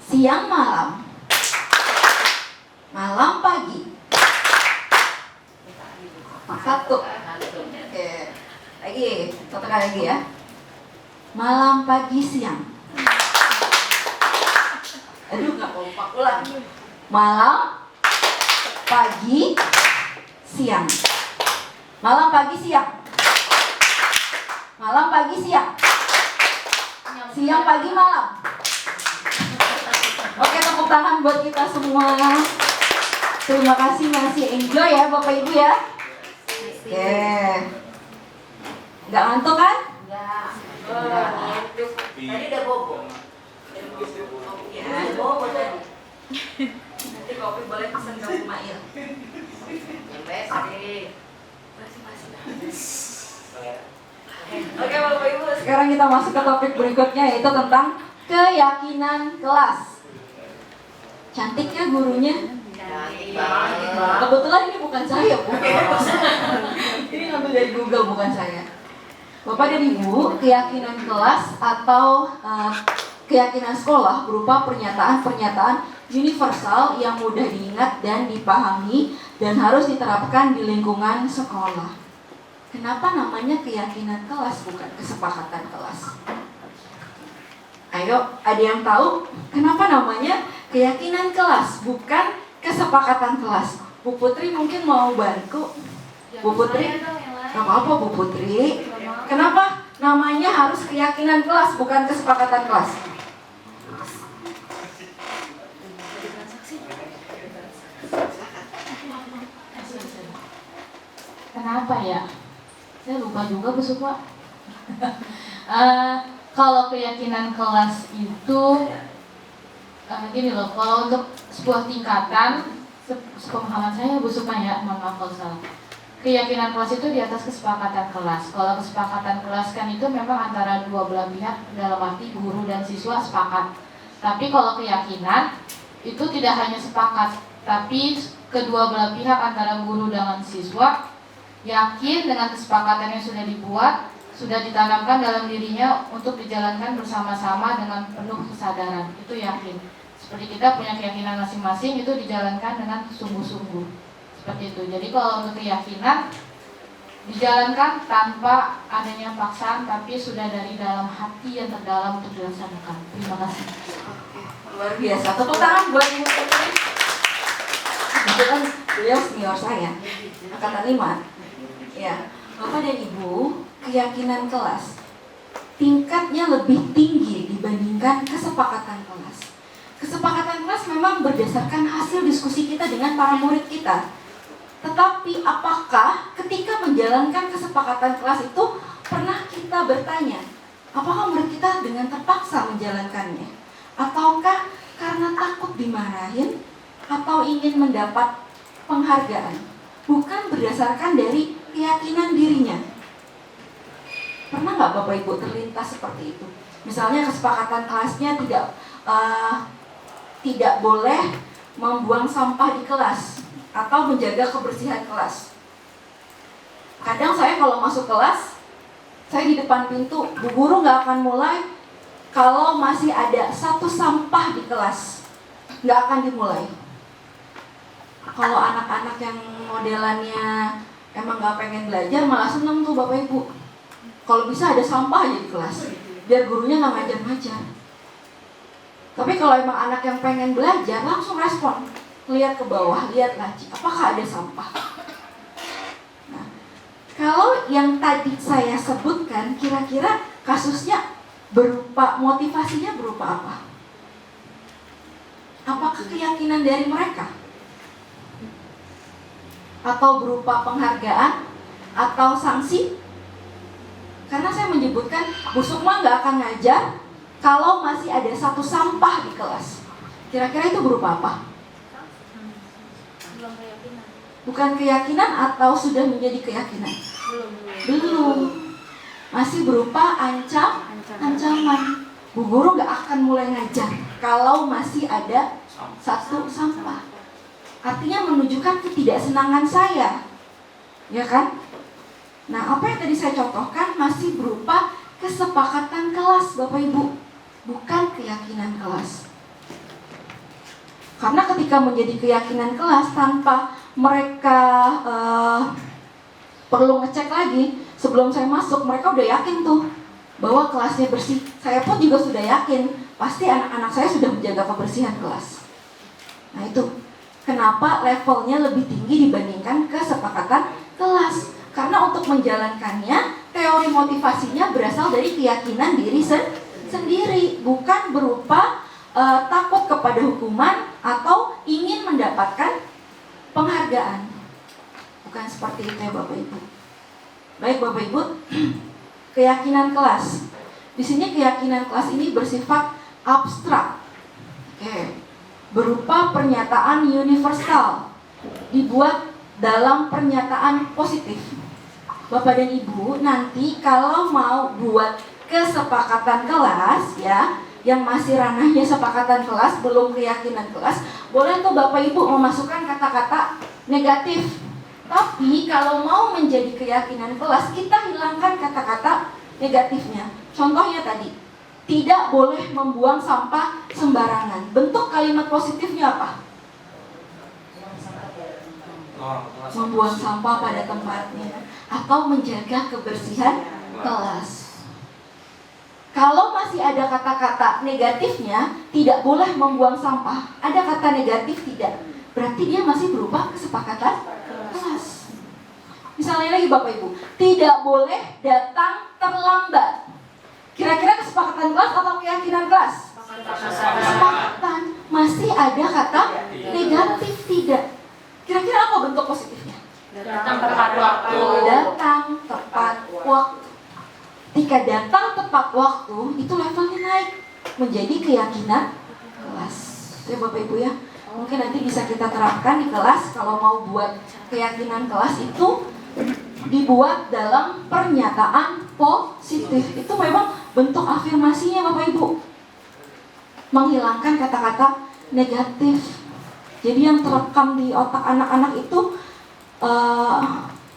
S1: Siang malam. Malam pagi. 1. Oke. Lagi, 1 kali lagi ya. Malam pagi siang. Aduh, nggak kompak ulang. Malam pagi siang. Malam pagi siang. Malam pagi siang. Siang pagi malam. Oke, tepuk tangan buat kita semua. Terima kasih, masih enjoy ya Bapak Ibu ya. Oke. Nggak ngantuk kan?
S4: Tadi udah bobo.
S1: Ya, bobo tadi. Nanti kopi boleh pesan ke Bu Mail. Oke Bapak Ibu, sekarang kita masuk ke topik berikutnya, yaitu tentang keyakinan kelas. Cantiknya gurunya. Kebetulan ini bukan saya, Bu. Ini ngambil dari Google, bukan saya. Bapak dan Ibu, keyakinan kelas atau keyakinan sekolah berupa pernyataan-pernyataan universal yang mudah diingat dan dipahami dan harus diterapkan di lingkungan sekolah. Kenapa namanya keyakinan kelas bukan kesepakatan kelas? Ayo, ada yang tahu kenapa namanya keyakinan kelas bukan kesepakatan kelas? Bu Putri mungkin mau bantu. Bu Putri, nggak apa-apa Bu Putri. Kenapa namanya harus keyakinan kelas bukan kesepakatan kelas?
S6: Kenapa ya? Saya lupa juga Bu Sukma. Kalau keyakinan kelas itu gini loh, kalau untuk sebuah tingkatan, sepemahaman saya Bu Sukma ya, mohon maaf kalau salah. Keyakinan kelas itu di atas kesepakatan kelas. Kalau kesepakatan kelas kan itu memang antara dua belah pihak, dalam arti guru dan siswa sepakat. Tapi kalau keyakinan itu tidak hanya sepakat, tapi kedua belah pihak antara guru dengan siswa yakin dengan kesepakatan yang sudah dibuat, sudah ditanamkan dalam dirinya untuk dijalankan bersama-sama dengan penuh kesadaran. Itu yakin. Seperti kita punya keyakinan masing-masing, itu dijalankan dengan sungguh-sungguh. Seperti itu. Jadi kalau untuk keyakinan dijalankan tanpa adanya paksaan, tapi sudah dari dalam hati yang terdalam untuk dilaksanakan. Terima kasih.
S1: Luar biasa. Tepuk tangan buat Ibu Putri. Kebetulan beliau senior saya, angkatan 5. Ya, Bapak dan Ibu, keyakinan kelas tingkatnya lebih tinggi dibandingkan kesepakatan kelas. Kesepakatan kelas memang berdasarkan hasil diskusi kita dengan para murid kita. Tetapi apakah ketika menjalankan kesepakatan kelas itu pernah kita bertanya, apakah murid kita dengan terpaksa menjalankannya? Ataukah karena takut dimarahin atau ingin mendapat penghargaan? Bukan berdasarkan dari keyakinan dirinya. Pernah nggak Bapak Ibu terlintas seperti itu? Misalnya kesepakatan kelasnya tidak boleh membuang sampah di kelas atau menjaga kebersihan kelas. Kadang saya kalau masuk kelas, saya di depan pintu, Bu Guru nggak akan mulai kalau masih ada 1 sampah di kelas, nggak akan dimulai. Kalau anak-anak yang modelannya emang nggak pengen belajar, malah seneng tuh Bapak Ibu. Kalau bisa ada sampah aja di kelas, biar gurunya nggak ngajar-ngajar. Tapi kalau emang anak yang pengen belajar, langsung respon, lihat ke bawah, lihat laci, apakah ada sampah. Nah, kalau yang tadi saya sebutkan, kira-kira kasusnya berupa motivasinya berupa apa? Apakah keyakinan dari mereka? Atau berupa penghargaan? Atau sanksi? Karena saya menyebutkan Bu Sukma nggak akan ngajar kalau masih ada satu sampah di kelas. Kira-kira itu berupa apa?
S3: Belum keyakinan.
S1: Bukan keyakinan atau sudah menjadi keyakinan? Belum. Masih berupa ancaman. Bu guru nggak akan mulai ngajar kalau masih ada satu sampah. Artinya menunjukkan ketidaksenangan saya, ya kan? Nah, apa yang tadi saya contohkan masih berupa kesepakatan kelas, Bapak Ibu, bukan keyakinan kelas. Karena ketika menjadi keyakinan kelas tanpa mereka perlu ngecek lagi, sebelum saya masuk mereka udah yakin tuh bahwa kelasnya bersih. Saya pun juga sudah yakin pasti anak-anak saya sudah menjaga kebersihan kelas. Nah itu kenapa levelnya lebih tinggi dibandingkan kesepakatan kelas. Karena untuk menjalankannya, teori motivasinya berasal dari keyakinan diri sendiri, bukan berupa takut kepada hukuman atau ingin mendapatkan penghargaan. Bukan seperti itu ya Bapak Ibu. Baik Bapak Ibu, keyakinan kelas. Di sini keyakinan kelas ini bersifat abstrak. Oke. Berupa pernyataan universal, dibuat dalam pernyataan positif. Bapak dan Ibu, nanti kalau mau buat kesepakatan kelas ya, yang masih ranahnya sepakatan kelas, belum keyakinan kelas, boleh tuh Bapak Ibu memasukkan kata-kata negatif. Tapi kalau mau menjadi keyakinan kelas, kita hilangkan kata-kata negatifnya. Contohnya tadi, tidak boleh membuang sampah sembarangan. Bentuk kalimat positifnya apa? Membuang sampah pada tempatnya atau menjaga kebersihan kelas. Kalau masih ada kata-kata negatifnya, tidak boleh membuang sampah. Ada kata negatif tidak, berarti dia masih berupa kesepakatan kelas. Misalnya lagi Bapak Ibu, tidak boleh datang terlambat. Kira-kira kesepakatan kelas atau keyakinan kelas? Kesepakatan. Masih ada kata negatif tidak. Kira-kira apa bentuk positifnya?
S3: Datang tepat waktu.
S1: Datang tepat waktu. Ketika datang tepat waktu, itu levelnya naik menjadi keyakinan kelas. Ya Bapak Ibu ya, mungkin nanti bisa kita terapkan di kelas. Kalau mau buat keyakinan kelas itu dibuat dalam pernyataan positif. Itu memang bentuk afirmasinya Bapak Ibu, menghilangkan kata-kata negatif. Jadi yang terekam di otak anak-anak itu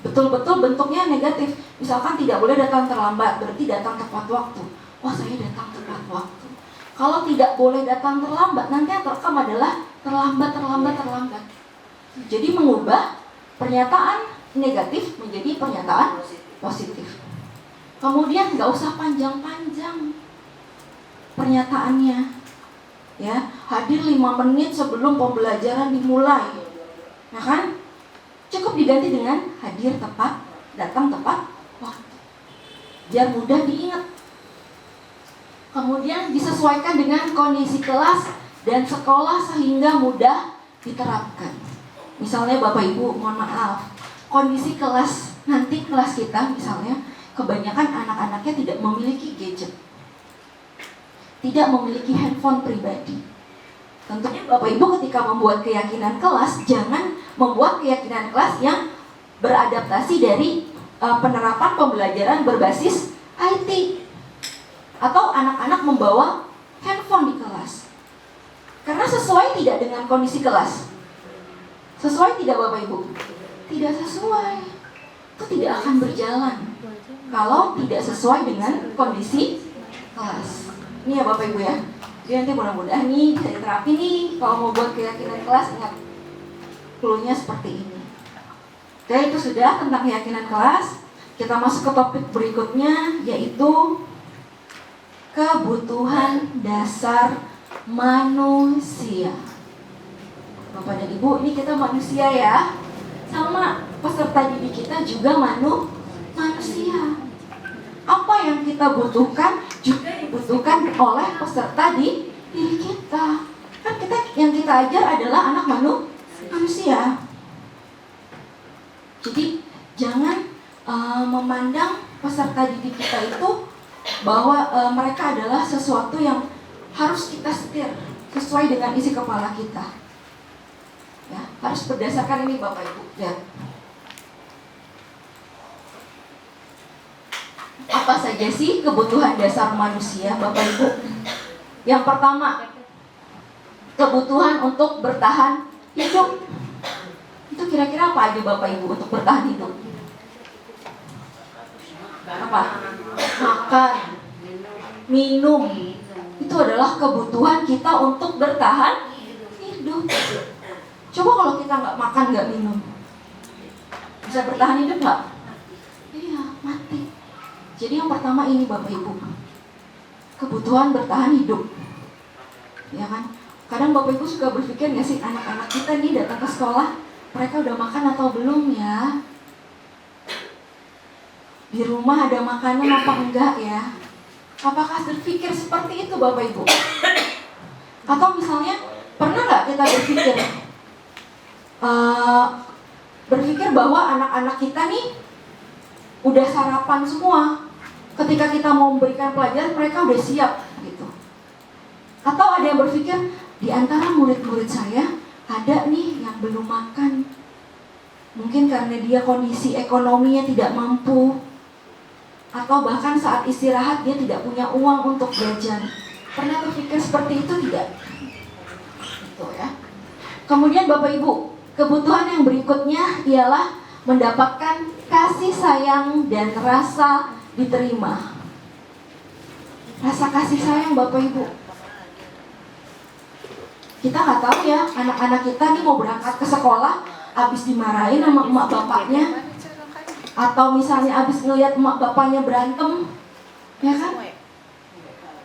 S1: betul-betul bentuknya negatif. Misalkan tidak boleh datang terlambat, berarti datang tepat waktu. Wah, saya datang tepat waktu. Kalau tidak boleh datang terlambat, nanti yang terekam adalah terlambat. Jadi mengubah pernyataan negatif menjadi pernyataan positif. Kemudian nggak usah panjang-panjang pernyataannya. Ya, hadir 5 menit sebelum pembelajaran dimulai. Ya kan? Cukup diganti dengan hadir tepat, datang tepat waktu. Biar mudah diingat. Kemudian disesuaikan dengan kondisi kelas dan sekolah sehingga mudah diterapkan. Misalnya Bapak Ibu, mohon maaf, kondisi kelas, nanti kelas kita misalnya kebanyakan anak-anaknya tidak memiliki gadget, tidak memiliki handphone pribadi. Tentunya Bapak Ibu ketika membuat keyakinan kelas, jangan membuat keyakinan kelas yang beradaptasi dari penerapan pembelajaran berbasis IT. Atau anak-anak membawa handphone di kelas. Karena sesuai tidak dengan kondisi kelas? Sesuai tidak Bapak Ibu? Tidak sesuai. Itu tidak akan berjalan kalau tidak sesuai dengan kondisi kelas. Ini ya Bapak Ibu ya. Jadi nanti mudah-mudahan nih bisa diterapi nih. Kalau mau buat keyakinan kelas, ingat clue-nya seperti ini. Oke, itu sudah tentang keyakinan kelas. Kita masuk ke topik berikutnya, yaitu kebutuhan dasar manusia. Bapak dan Ibu, ini kita manusia ya. Sama peserta didik kita juga manusia. Apa yang kita butuhkan juga dibutuhkan oleh peserta di diri kita. Kan yang kita ajar adalah anak manusia. Jadi jangan memandang peserta didik kita itu bahwa mereka adalah sesuatu yang harus kita setir sesuai dengan isi kepala kita. Ya, harus berdasarkan ini Bapak Ibu. Lihat. Apa saja sih kebutuhan dasar manusia, Bapak Ibu? Yang pertama, kebutuhan untuk bertahan hidup. Itu kira-kira apa aja Bapak Ibu untuk bertahan hidup? Apa? Makan, minum. Itu adalah kebutuhan kita untuk bertahan hidup. Coba kalau kita nggak makan, nggak minum, bisa bertahan hidup nggak? Iya, mati. Jadi yang pertama ini Bapak Ibu, kebutuhan bertahan hidup. Ya kan? Kadang Bapak Ibu suka berpikir nggak sih, anak-anak kita nih datang ke sekolah, mereka udah makan atau belum ya? Di rumah ada makanan apa enggak ya? Apakah berpikir seperti itu Bapak Ibu? Atau misalnya, pernah nggak kita berpikir bahwa anak-anak kita nih udah sarapan semua, ketika kita mau memberikan pelajaran mereka udah siap gitu. Atau ada yang berpikir di antara murid-murid saya ada nih yang belum makan, mungkin karena dia kondisi ekonominya tidak mampu, atau bahkan saat istirahat dia tidak punya uang untuk jajan. Pernah berpikir seperti itu tidak? Gitu ya. Kemudian Bapak Ibu, kebutuhan yang berikutnya ialah mendapatkan kasih sayang dan rasa diterima. Rasa kasih sayang Bapak Ibu. Kita nggak tahu ya, anak-anak kita nih mau berangkat ke sekolah, habis dimarahin sama emak bapaknya, atau misalnya habis ngelihat emak bapaknya berantem, ya kan?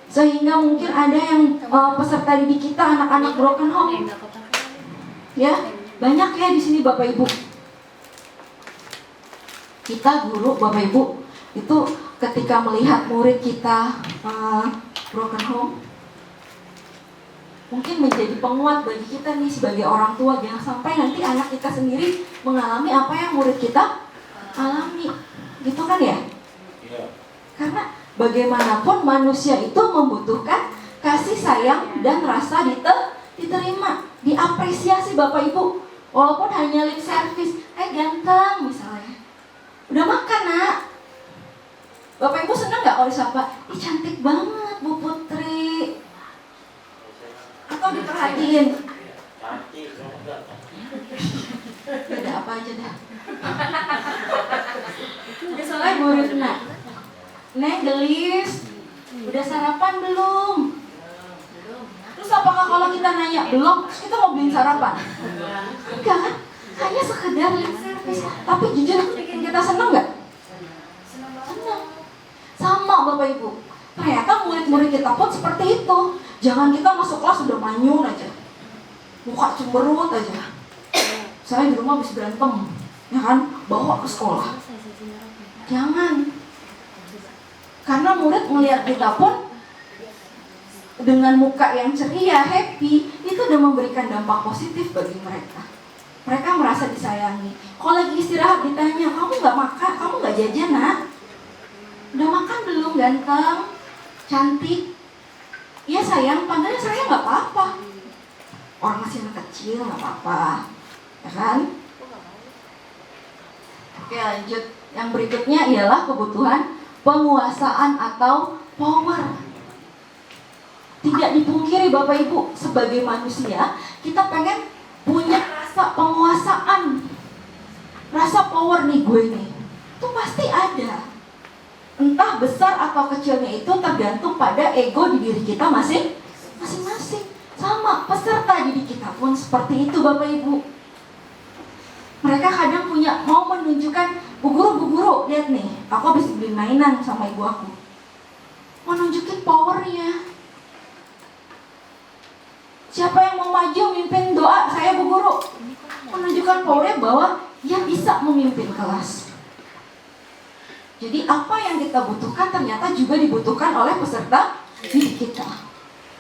S1: Sehingga mungkin ada yang peserta didik kita anak-anak broken home, ya banyak ya di sini Bapak Ibu. Kita guru Bapak Ibu itu ketika melihat murid kita broken home, mungkin menjadi penguat bagi kita nih sebagai orang tua. Jangan sampai nanti anak kita sendiri mengalami apa yang murid kita alami, gitu kan ya? Karena bagaimanapun manusia itu membutuhkan kasih sayang dan rasa diterima, diapresiasi Bapak Ibu. Walaupun hanya lip service, ganteng misalnya, udah makan nak. Bapak Ibu senang nggak kalau disapa, ih cantik banget Bu Putri, atau diperhatiin? Beda apa aja dah. Misalnya Bu Ritna, Nek gelis, udah sarapan belum? Terus apakah kalau kita nanya belum, terus kita mau beliin sarapan? Enggak kan? Hanya sekedar lip service. Tapi jujur itu bikin kita senang nggak? Senang. Sama Bapak Ibu. Ternyata murid-murid kita pun seperti itu. Jangan kita masuk kelas udah manyun aja, muka cemberut aja. Saya di rumah habis berantem, ya kan? Bawa ke sekolah. Jangan. Karena murid melihat kita pun dengan muka yang ceria, happy, itu udah memberikan dampak positif bagi mereka. Mereka merasa disayangi. Kalau lagi istirahat ditanya, kamu nggak makan, kamu nggak jajan nak? Udah makan belum ganteng, cantik? Iya sayang, panggilnya sayang nggak apa-apa. Orang masih anak kecil nggak apa-apa, ya kan? Oke lanjut. Yang berikutnya ialah kebutuhan penguasaan atau power. Tidak dipungkiri Bapak Ibu, sebagai manusia kita pengen punya rasa penguasaan, rasa power nih gue nih, itu pasti ada. Entah besar atau kecilnya itu tergantung pada ego di diri kita masing-masing. Sama peserta didik kita pun seperti itu Bapak Ibu. Mereka kadang mau menunjukkan, bu guru, lihat nih, aku habis beli mainan sama ibu aku. Mau nunjukin powernya. Siapa yang mau maju mimpin doa, saya bu guru. Menunjukkan powernya bahwa dia bisa memimpin kelas. Jadi apa yang kita butuhkan ternyata juga dibutuhkan oleh peserta didik kita.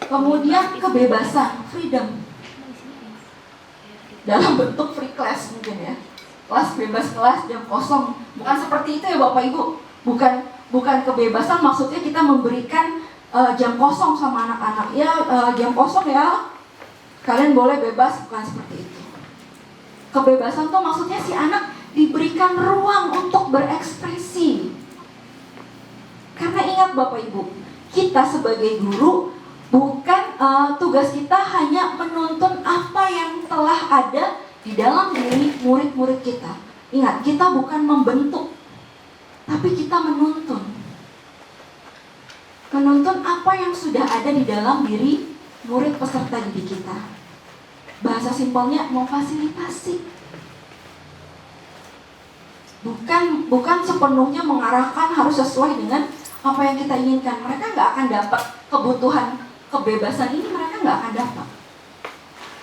S1: Kemudian kebebasan, freedom. Dalam bentuk free class mungkin ya. Kelas bebas, kelas jam kosong. Bukan seperti itu ya Bapak Ibu. Bukan kebebasan, maksudnya kita memberikan jam kosong sama anak-anak. Ya jam kosong ya, kalian boleh bebas, bukan seperti itu. Kebebasan tuh maksudnya si anak diberikan ruang untuk berekspresi. Karena ingat Bapak Ibu, kita sebagai guru bukan tugas kita hanya menuntun apa yang telah ada di dalam diri murid-murid kita. Ingat, kita bukan membentuk, tapi kita menuntun. Menuntun apa yang sudah ada di dalam diri murid peserta didik kita. Bahasa simpelnya memfasilitasi. Bukan sepenuhnya mengarahkan harus sesuai dengan apa yang kita inginkan. Mereka nggak akan dapat kebutuhan kebebasan ini, mereka nggak akan dapat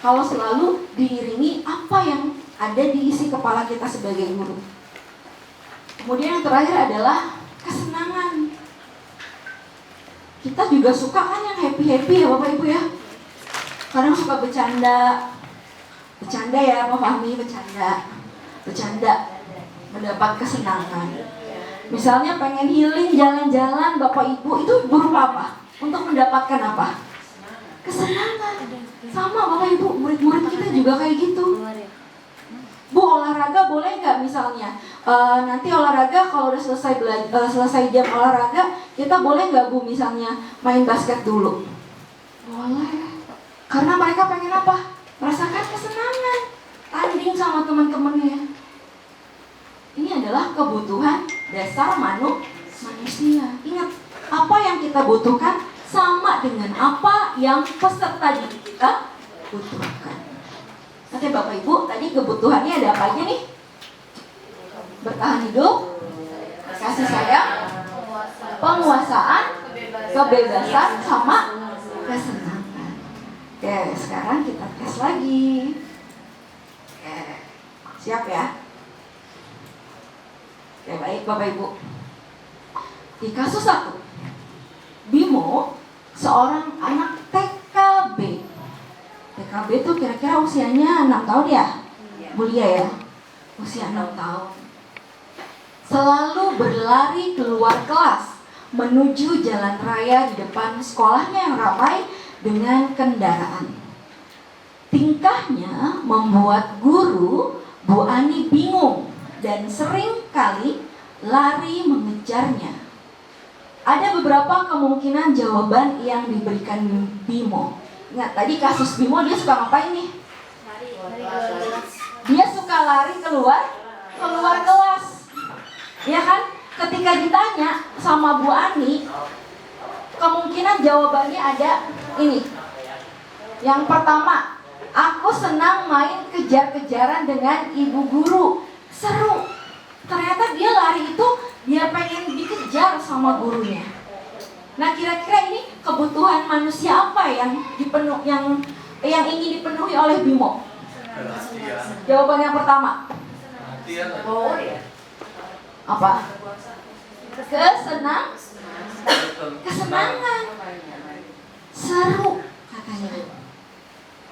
S1: kalau selalu diiringi apa yang ada di isi kepala kita sebagai guru. Kemudian yang terakhir adalah kesenangan. Kita juga suka kan yang happy-happy ya Bapak Ibu ya. Kadang suka bercanda ya Pak Fahmi, bercanda mendapat kesenangan. Misalnya pengen healing, jalan-jalan Bapak Ibu, itu berupa apa? Untuk mendapatkan apa? Kesenangan. Sama Bapak Ibu, murid-murid kita juga kayak gitu. Bu, olahraga boleh nggak misalnya? Nanti olahraga kalau udah selesai jam olahraga, kita boleh nggak Bu misalnya main basket dulu? Boleh. Karena mereka pengen apa? Merasakan kesenangan. Tanding sama teman-temannya. Ini adalah kebutuhan dasar manusia. Ingat, apa yang kita butuhkan sama dengan apa yang peserta didik kita butuhkan. Oke Bapak Ibu, tadi kebutuhannya ada apa aja nih? Bertahan hidup, kasih sayang, penguasaan, kebebasan, sama kesenangan. Oke, sekarang kita tes lagi. Oke, siap ya? Oke, baik Bapak Ibu. Di kasus 1, Bimo seorang anak TKB. TKB itu kira-kira usianya 6 tahun ya? Mulia ya? Usia 6 tahun. Selalu berlari keluar kelas menuju jalan raya di depan sekolahnya yang ramai dengan kendaraan. Tingkahnya membuat guru Bu Ani bingung dan sering kali lari mengejarnya. Ada beberapa kemungkinan jawaban yang diberikan Bimo. Ingat tadi kasus Bimo, dia suka ngapain nih? Dia suka lari keluar kelas. Ya kan? Ketika ditanya sama Bu Ani, kemungkinan jawabannya ada ini. Yang pertama, aku senang main kejar-kejaran dengan ibu guru. Seru. Ternyata dia lari itu dia pengen dikejar sama gurunya. Nah, kira-kira ini kebutuhan manusia apa yang ingin dipenuhi oleh Bimo? Jawaban yang pertama. Apa? Kesenangan. Seru katanya.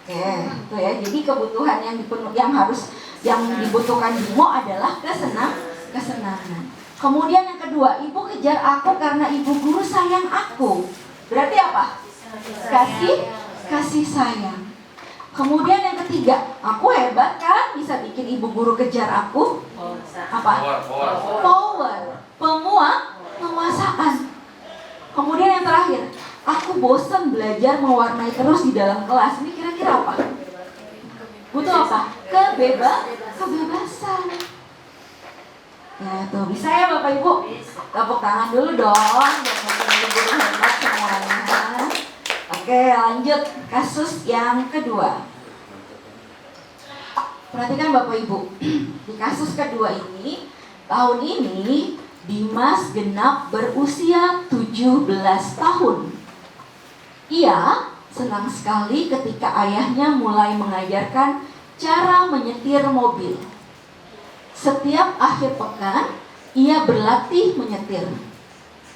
S1: Oke, itu ya. Jadi kebutuhan yang dibutuhkan Bimo adalah kesenangan. Kemudian yang kedua, ibu kejar aku karena ibu guru sayang aku. Berarti apa? Kasih sayang. Kemudian yang ketiga, aku hebat kan bisa bikin ibu guru kejar aku. Apa? Power. Penguasaan. Kemudian yang terakhir, aku bosan belajar mewarnai terus di dalam kelas. Ini kira-kira apa? Butuh apa? Kebebasan. Ya tuh, bisa ya Bapak Ibu? Tepuk tangan dulu dong buat guru hebat semuanya. Oke, lanjut kasus yang kedua. Perhatikan Bapak Ibu, di kasus kedua ini, tahun ini Dimas genap berusia 17 tahun. Ia senang sekali ketika ayahnya mulai mengajarkan cara menyetir mobil. Setiap akhir pekan, ia berlatih menyetir.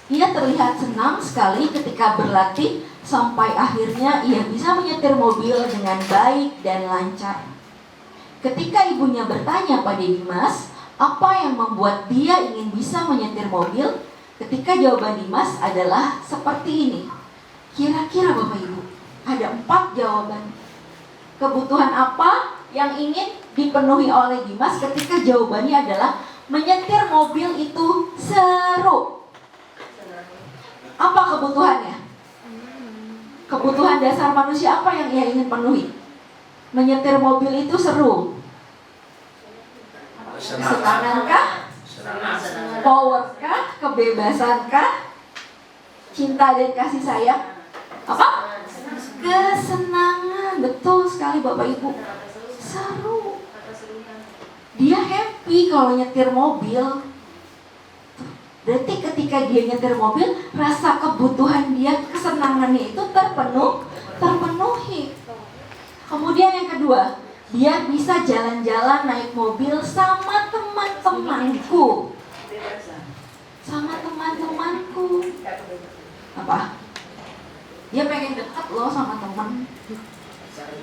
S1: Ia terlihat senang sekali ketika berlatih sampai akhirnya ia bisa menyetir mobil dengan baik dan lancar. Ketika ibunya bertanya pada Dimas, apa yang membuat dia ingin bisa menyetir mobil? Ketika jawaban Dimas adalah seperti ini. Kira-kira Bapak Ibu, ada 4 jawaban. Kebutuhan apa yang ingin dipenuhi oleh Dimas ketika jawabannya adalah menyetir mobil itu seru? Apa kebutuhannya? Kebutuhan dasar manusia apa yang ia ingin penuhi? Menyetir mobil itu seru. Kesenangankah? Powerkah? Kebebasankah? Cinta dan kasih sayang? Apa? Kesenangan. Betul sekali Bapak Ibu. Seru. Dia happy kalau nyetir mobil. Berarti ketika dia nyetir mobil, rasa kebutuhan dia, kesenangannya itu terpenuhi. Kemudian yang kedua, dia bisa jalan-jalan naik mobil sama teman-temanku. Sama teman-temanku. Apa? Dia pengen dekat loh sama teman.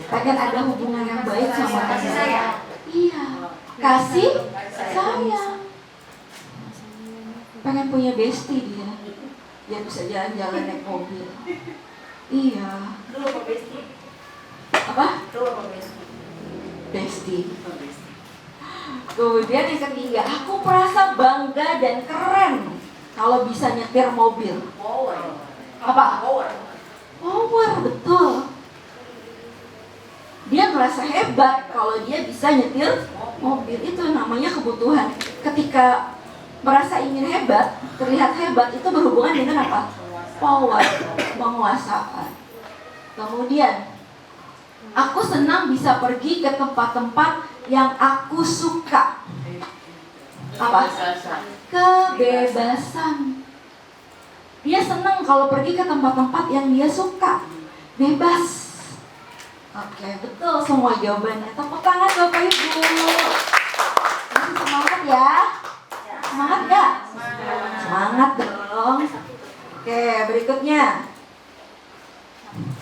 S1: Pengen ada hubungan yang baik sama teman. Iya. Kasih sayang. Pengen punya bestie dia. Dia bisa jalan-jalan naik mobil. Iya. Apa? Bestie. Kemudian yang ketiga, aku merasa bangga dan keren kalau bisa nyetir mobil. Apa? Power, betul. Dia merasa hebat kalau dia bisa nyetir mobil. Itu namanya kebutuhan. Ketika merasa ingin hebat, terlihat hebat, itu berhubungan dengan apa? Power, penguasaan. Kemudian, aku senang bisa pergi ke tempat-tempat yang aku suka. Apa? Kebebasan. Dia senang kalau pergi ke tempat-tempat yang dia suka. Bebas. Oke, betul semua jawabannya. Tepuk tangan Bapak Ibu. Masih semangat ya? Semangat gak? Semangat dong. Oke, berikutnya.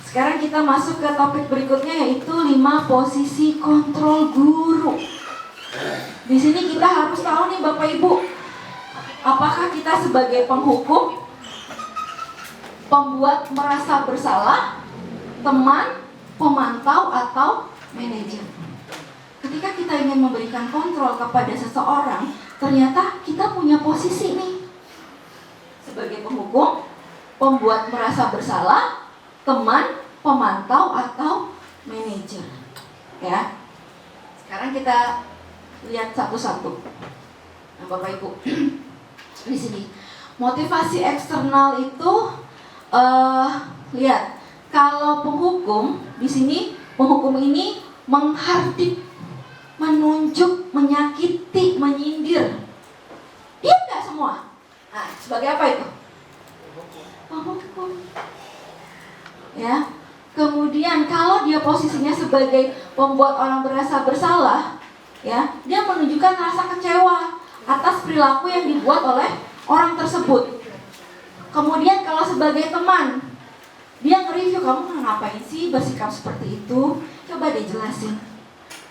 S1: Sekarang kita masuk ke topik berikutnya, yaitu 5 posisi kontrol guru. Di sini kita harus tahu nih Bapak Ibu, apakah kita sebagai penghukum, pembuat merasa bersalah, teman, pemantau, atau manajer. Ketika kita ingin memberikan kontrol kepada seseorang, ternyata kita punya posisi nih. Sebagai penghukum, pembuat merasa bersalah, teman, pemantau, atau manajer. Ya. Sekarang kita lihat satu-satu. Nah, Bapak Ibu, di sini motivasi eksternal itu lihat, kalau penghukum di sini, penghukum ini menghardik, menunjuk, menyakiti, menyindir. Dia enggak semua. Nah, sebagai apa itu? Penghukum. Ya. Kemudian kalau dia posisinya sebagai pembuat orang merasa bersalah, ya, dia menunjukkan rasa kecewa atas perilaku yang dibuat oleh orang tersebut. Kemudian kalau sebagai teman, dia nge-review, kamu ngapain sih bersikap seperti itu? Coba deh jelasin.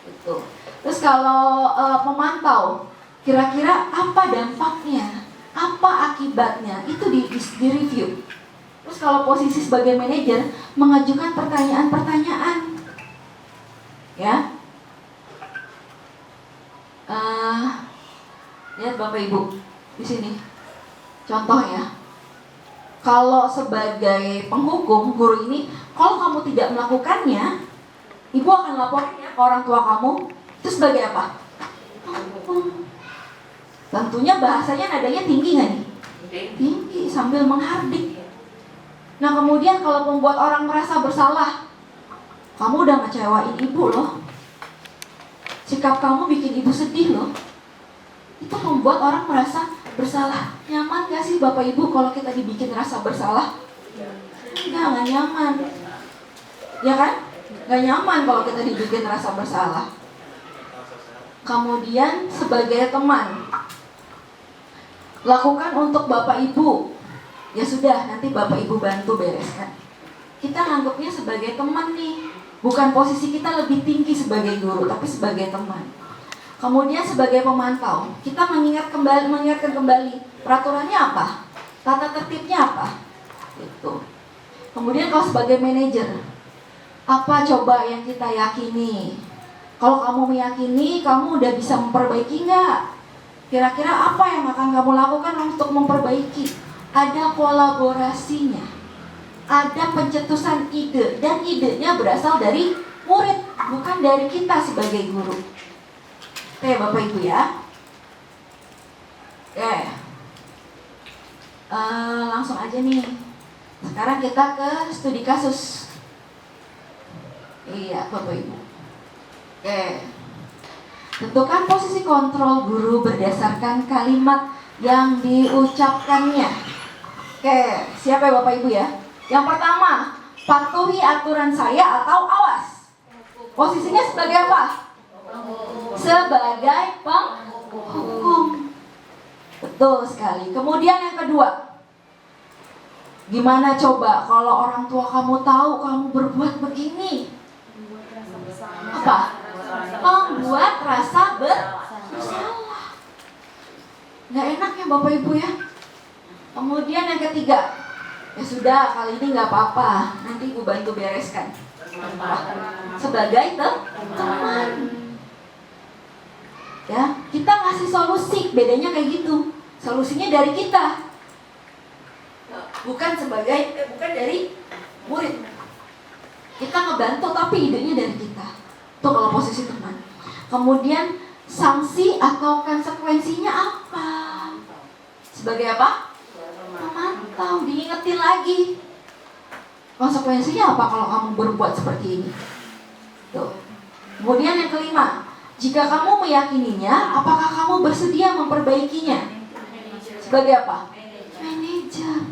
S1: Gitu. Terus kalau pemantau, kira-kira apa dampaknya? Apa akibatnya? Itu di-review. Terus kalau posisi sebagai manajer, mengajukan pertanyaan-pertanyaan. Ya. Lihat Bapak Ibu di sini. Contoh ya. Kalau sebagai penghukum, guru ini, kalau kamu tidak melakukannya, ibu akan lapornya ke orang tua kamu. Itu sebagai apa? Penghukum. Tentunya bahasanya nadanya tinggi nggak nih? Tinggi, sambil menghardik. Nah kemudian kalau membuat orang merasa bersalah, kamu udah ngecewain ibu loh. Sikap kamu bikin ibu sedih loh. Itu membuat orang merasa bersalah. Nyaman gak sih Bapak Ibu kalau kita dibikin rasa bersalah? Enggak nyaman. Ya kan? Gak nyaman kalau kita dibikin rasa bersalah. Kemudian sebagai teman, lakukan untuk Bapak Ibu. Ya sudah, nanti Bapak Ibu bantu bereskan. Kita nganggapnya sebagai teman nih. Bukan posisi kita lebih tinggi sebagai guru, tapi sebagai teman. Kemudian sebagai pemantau, kita mengingatkan kembali peraturannya apa, tata tertibnya apa, itu. Kemudian kalau sebagai manajer, apa coba yang kita yakini? Kalau kamu meyakini, kamu udah bisa memperbaiki nggak? Kira-kira apa yang akan kamu lakukan untuk memperbaiki? Ada kolaborasinya, ada pencetusan ide, dan idenya berasal dari murid, bukan dari kita sebagai guru. Oke Bapak Ibu ya. Oke, langsung aja nih. Sekarang kita ke studi kasus. Iya Bapak Ibu. Oke, tentukan posisi kontrol guru berdasarkan kalimat yang diucapkannya. Oke, siapa ya Bapak Ibu ya? Yang pertama, patuhi aturan saya atau awas. Posisinya sebagai apa? Sebagai penghukum. Betul sekali. Kemudian yang kedua, gimana coba kalau orang tua kamu tahu kamu berbuat begini? Apa? Membuat rasa bersalah. Nggak enak ya Bapak Ibu ya. Kemudian yang ketiga, ya sudah kali ini nggak apa-apa, nanti Ibu bantu bereskan. Sebagai teman. Ya, kita ngasih solusi, bedanya kayak gitu. Solusinya dari kita, bukan dari murid. Kita ngebantu tapi idenya dari kita. Tuh kalau posisi teman. Kemudian sanksi atau konsekuensinya apa? Sebagai apa? Memantau, diingetin lagi. Konsekuensinya apa kalau kamu berbuat seperti ini? Tuh. Kemudian yang kelima, jika kamu meyakininya, apakah kamu bersedia memperbaikinya? Sebagai apa? Manajer.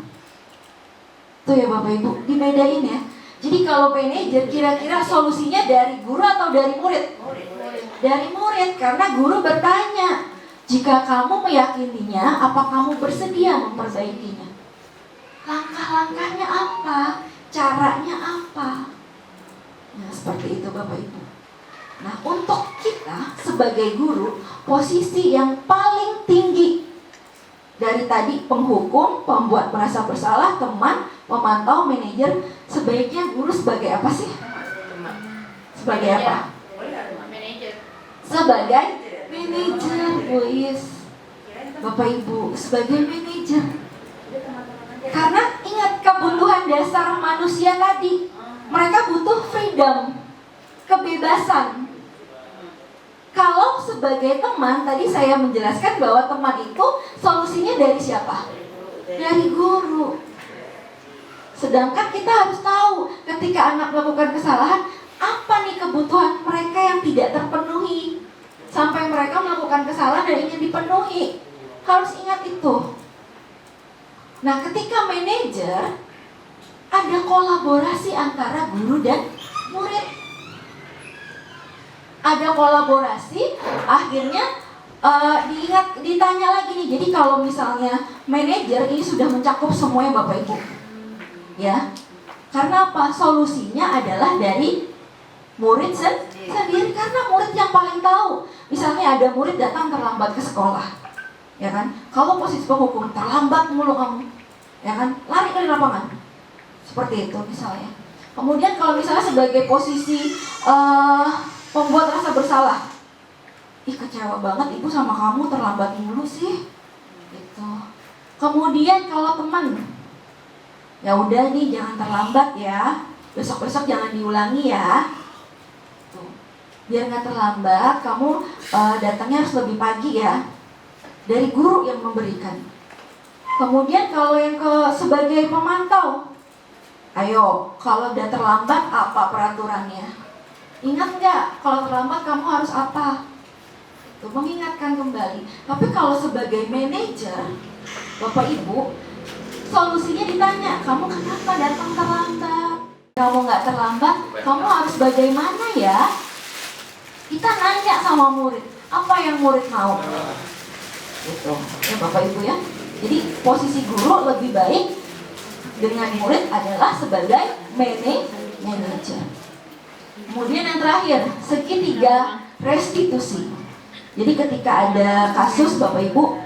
S1: Tuh ya Bapak Ibu, dibedain ya. Jadi kalau manajer kira-kira solusinya dari guru atau dari murid? Dari murid, karena guru bertanya, jika kamu meyakininya, apa kamu bersedia memperbaikinya? Langkah-langkahnya apa? Caranya apa? Nah seperti itu Bapak Ibu. Nah untuk kita sebagai guru, posisi yang paling tinggi dari tadi penghukum, pembuat merasa bersalah, teman, pemantau, manajer, sebaiknya guru sebagai apa sih? Sebagai apa? Sebagai manajer, boys. Bapak Ibu, sebagai manajer. Karena ingat kebutuhan dasar manusia tadi, mereka butuh freedom, kebebasan. Kalau sebagai teman, tadi saya menjelaskan bahwa teman itu solusinya dari siapa? Dari guru. Sedangkan kita harus tahu ketika anak melakukan kesalahan, apa nih kebutuhan mereka yang tidak terpenuhi sampai mereka melakukan kesalahan dan ingin dipenuhi. Harus ingat itu. Nah, ketika manajer, ada kolaborasi antara guru dan murid. Ada kolaborasi, akhirnya ditanya lagi nih. Jadi kalau misalnya manajer ini sudah mencakup semuanya Bapak Ibu, ya, karena apa? Solusinya adalah dari murid sendiri, karena murid yang paling tahu. Misalnya ada murid datang terlambat ke sekolah, ya kan? Kalau posisi penghukum, terlambat mulu kamu, ya kan? Lari dari lapangan, seperti itu misalnya. Kemudian kalau misalnya sebagai posisi pembuat rasa bersalah, ih kecewa banget ibu sama kamu terlambat mulu sih, gitu. Kemudian kalau teman, ya udah nih jangan terlambat ya, besok jangan diulangi ya. Tuh. Biar nggak terlambat, kamu datangnya harus lebih pagi ya. Dari guru yang memberikan. Kemudian kalau yang sebagai pemantau, ayo kalau udah terlambat apa peraturannya? Ingat nggak kalau terlambat kamu harus apa? Tuh, mengingatkan kembali. Tapi kalau sebagai manajer, Bapak Ibu, solusinya ditanya, kamu kenapa datang terlambat? Kamu nggak terlambat, kamu harus bagaimana ya? Kita nanya sama murid, apa yang murid mau? Gitu, ya Bapak Ibu ya. Jadi posisi guru lebih baik dengan murid adalah sebagai manajer. Kemudian yang terakhir, segitiga restitusi. Jadi ketika ada kasus Bapak Ibu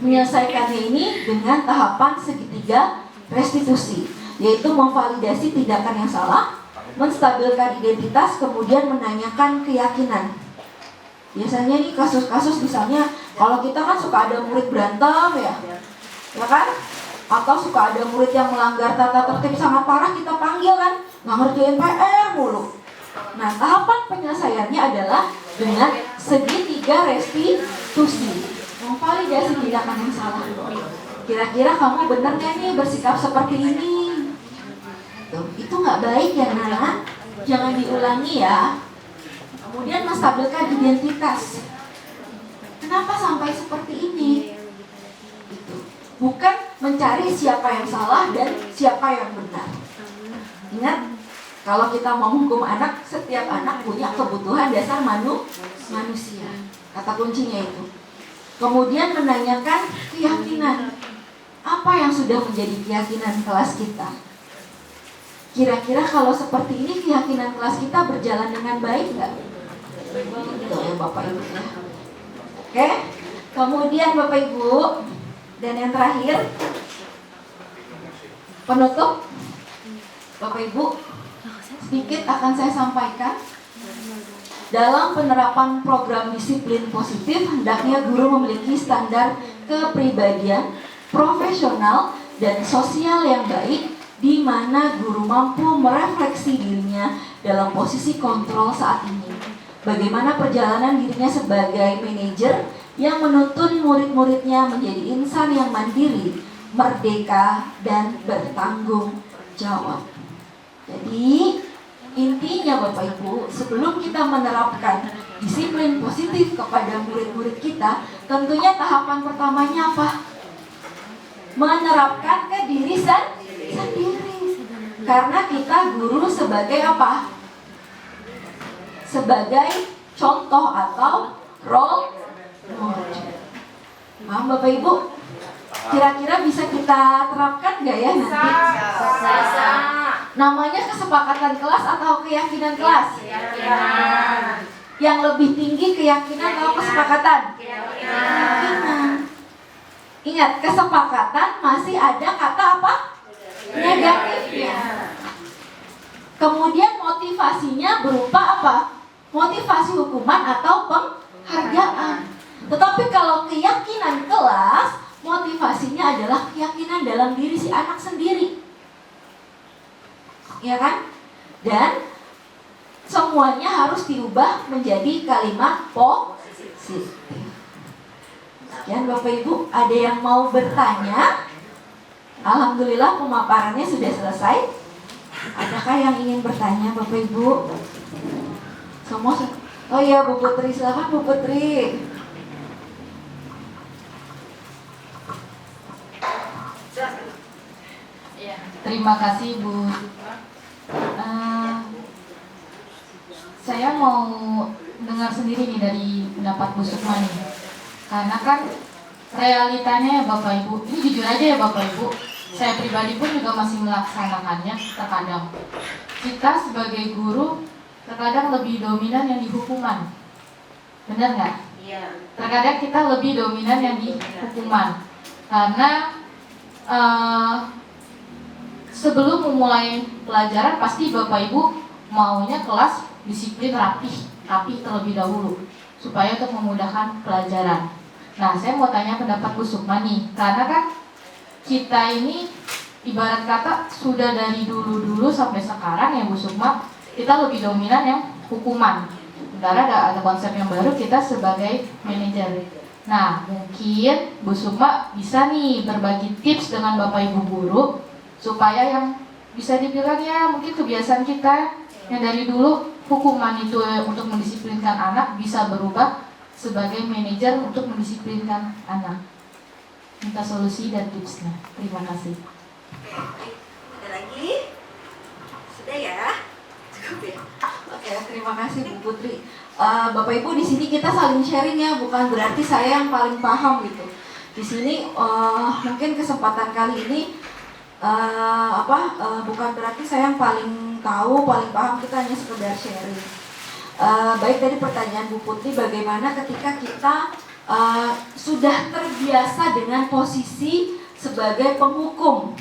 S1: menyelesaikannya ini dengan tahapan segitiga restitusi, yaitu memvalidasi tindakan yang salah, menstabilkan identitas, kemudian menanyakan keyakinan. Biasanya nih kasus-kasus misalnya kalau kita kan suka ada murid berantem ya kan? Atau suka ada murid yang melanggar tata tertib sangat parah, kita panggil kan, nggak ngerjain PR mulu. Nah, tahapan penyelesaiannya adalah dengan segitiga restitusi, memvalidasi tindakan yang salah. Kira-kira kamu benar nggak nih bersikap seperti ini? Tuh, itu nggak baik ya Nana, jangan diulangi ya. Kemudian menstabilkan identitas. Kenapa sampai seperti ini? Itu bukan mencari siapa yang salah dan siapa yang benar. Ingat, kalau kita mau hukum anak, setiap anak punya kebutuhan dasar manusia. Kata kuncinya itu. Kemudian menanyakan keyakinan. Apa yang sudah menjadi keyakinan kelas kita? Kira-kira kalau seperti ini keyakinan kelas kita berjalan dengan baik nggak? Gitu ya Bapak Ibu ya. Oke. Kemudian Bapak Ibu, dan yang terakhir penutup, Bapak Ibu, sedikit akan saya sampaikan. Dalam penerapan program disiplin positif, hendaknya guru memiliki standar kepribadian, profesional, dan sosial yang baik, di mana guru mampu merefleksi dirinya dalam posisi kontrol saat ini. Bagaimana perjalanan dirinya sebagai manajer yang menuntun murid-muridnya menjadi insan yang mandiri, merdeka, dan bertanggung jawab. Jadi intinya Bapak Ibu, sebelum kita menerapkan disiplin positif kepada murid-murid kita, tentunya tahapan pertamanya apa? Menerapkan ke diri sendiri. Karena kita guru sebagai apa? Sebagai contoh atau role model. Paham Bapak Ibu? Kira-kira bisa kita terapkan nggak ya nanti?
S4: Bisa.
S1: Namanya kesepakatan kelas atau keyakinan kelas?
S4: Keyakinan.
S1: Yang lebih tinggi keyakinan atau kesepakatan?
S4: Keyakinan.
S1: Ingat, kesepakatan masih ada kata apa? Negatifnya. Kemudian motivasinya berupa apa? Motivasi hukuman atau penghargaan. Tetapi kalau keyakinan kelas, motivasinya adalah keyakinan dalam diri si anak sendiri. Ya kan? Dan semuanya harus diubah menjadi kalimat positif. Sekian Bapak Ibu, ada yang mau bertanya? Alhamdulillah pemaparannya sudah selesai. Adakah yang ingin bertanya Bapak Ibu? Semua oh iya Bu Putri, silakan Bu Putri.
S6: Terima kasih Bu. Saya mau dengar sendiri nih dari pendapat Bu Sukma nih. Karena kan realitanya ya Bapak Ibu, ini jujur aja ya Bapak Ibu, saya pribadi pun juga masih melaksanakannya terkadang. Kita sebagai guru terkadang lebih dominan yang di hukuman. Benar nggak?
S4: Iya.
S6: Terkadang kita lebih dominan yang di hukuman. Karena sebelum memulai pelajaran pasti Bapak Ibu maunya kelas disiplin rapih terlebih dahulu supaya untuk memudahkan pelajaran. Nah, saya mau tanya pendapat Bu Sukma nih, karena kan kita ini ibarat kata sudah dari dulu sampai sekarang ya Bu Sukma, kita lebih dominan yang hukuman. Sementara ada konsep yang baru, kita sebagai manajer. Nah, mungkin Bu Sukma bisa nih berbagi tips dengan Bapak Ibu guru supaya yang bisa dibilang ya mungkin kebiasaan kita Yang dari dulu hukuman itu untuk mendisiplinkan anak bisa berubah sebagai manajer untuk mendisiplinkan anak. Minta solusi dan tipsnya. Terima kasih.
S4: Ada lagi? Sudah ya? Cukup ya?
S1: Oke, terima kasih Bu Putri. Bapak Ibu, di sini kita saling sharing ya, bukan berarti saya yang paling paham gitu. Di sini mungkin kesempatan kali ini bukan berarti saya yang paling tahu, paling paham, kita hanya sekedar sharing. Baik dari pertanyaan Bu Putri, bagaimana ketika kita sudah terbiasa dengan posisi sebagai penghukum,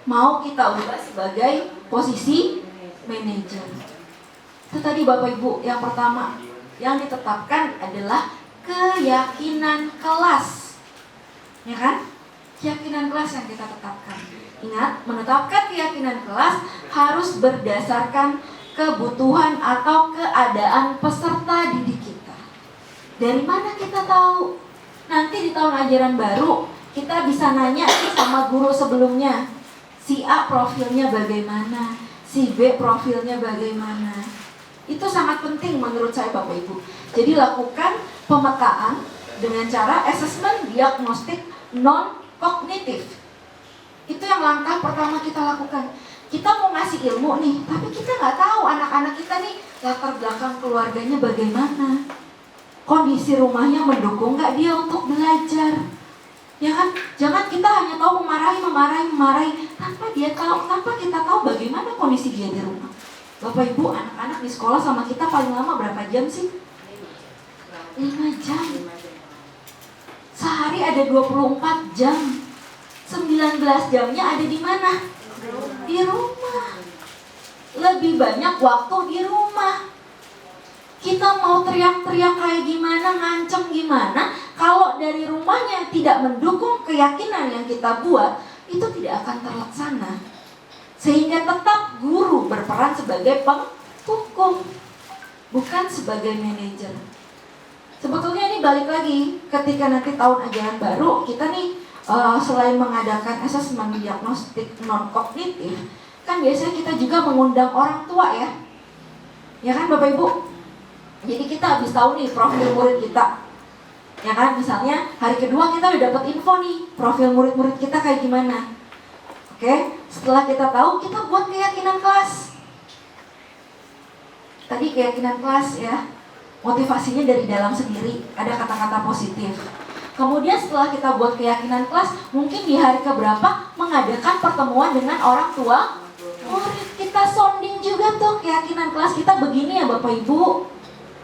S1: mau kita ubah sebagai posisi manajer. Itu tadi Bapak Ibu, yang pertama yang ditetapkan adalah keyakinan kelas. Ya kan? Keyakinan kelas yang kita tetapkan. Ingat, menetapkan keyakinan kelas harus berdasarkan kebutuhan atau keadaan peserta didik kita. Dari mana kita tahu? Nanti di tahun ajaran baru kita bisa nanya sama guru sebelumnya. Si A profilnya bagaimana? Si B profilnya bagaimana? Itu sangat penting menurut saya Bapak Ibu. Jadi lakukan pemetaan dengan cara assessment diagnostik non-kognitif. Itu yang langkah pertama kita lakukan. Kita mau ngasih ilmu nih, tapi kita nggak tahu anak-anak kita nih latar belakang keluarganya bagaimana. Kondisi rumahnya mendukung nggak dia untuk belajar. Ya kan? Jangan kita hanya tahu memarahi tanpa dia tahu, tanpa kita tahu bagaimana kondisi dia di rumah. Bapak Ibu, anak-anak di sekolah sama kita paling lama berapa jam sih? 5 jam. Sehari ada 24 jam. 19 jamnya ada di mana? Di rumah. Lebih banyak waktu di rumah. Kita mau teriak-teriak kayak gimana, ngancem gimana, kalau dari rumahnya tidak mendukung keyakinan yang kita buat, itu tidak akan terlaksana. Sehingga tetap guru berperan sebagai penghukum, bukan sebagai manajer. Sebetulnya ini balik lagi, ketika nanti tahun ajaran baru, kita nih selain mengadakan asesmen diagnostik non-kognitif, kan biasanya kita juga mengundang orang tua ya. Ya kan Bapak Ibu? Jadi kita habis tahu nih profil murid kita. Ya kan, misalnya hari kedua kita udah dapat info nih, profil murid-murid kita kayak gimana. Oke, setelah kita tahu, kita buat keyakinan kelas. Tadi keyakinan kelas ya, motivasinya dari dalam sendiri, ada kata-kata positif. Kemudian setelah kita buat keyakinan kelas, mungkin di hari keberapa mengadakan pertemuan dengan orang tua murid. Kita sounding juga tuh keyakinan kelas kita begini ya Bapak Ibu.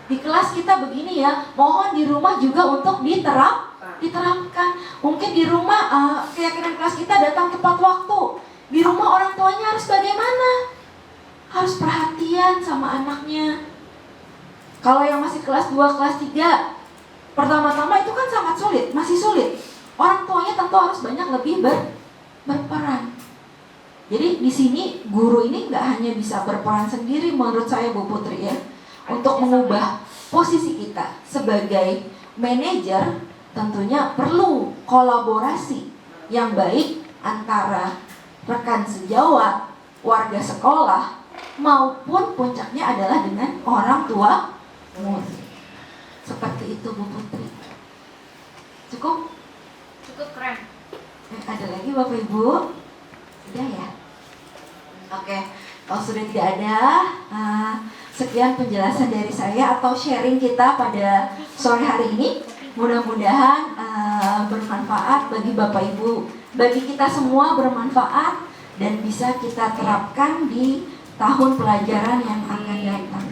S1: Di kelas kita begini ya, mohon di rumah juga untuk diterapkan. Mungkin di rumah keyakinan kelas kita datang tepat waktu. Di rumah orang tuanya harus bagaimana? Harus perhatian sama anaknya. Kalau yang masih kelas 2, kelas 3, pertama-tama itu kan sangat sulit, masih sulit. Orang tuanya tentu harus banyak lebih berperan. Jadi di sini guru ini nggak hanya bisa berperan sendiri menurut saya Bu Putri ya, untuk mengubah posisi kita sebagai manajer. Tentunya perlu kolaborasi yang baik antara rekan sejawat, warga sekolah, maupun puncaknya adalah dengan orang tua murid. Seperti itu Bu Putri. Cukup?
S3: Cukup keren.
S1: Ada lagi Bapak Ibu? Sudah ya? Oke, kalau sudah tidak ada, sekian penjelasan dari saya atau sharing kita pada sore hari ini. Mudah-mudahan bermanfaat bagi Bapak Ibu, bagi kita semua bermanfaat dan bisa kita terapkan di tahun pelajaran yang akan datang.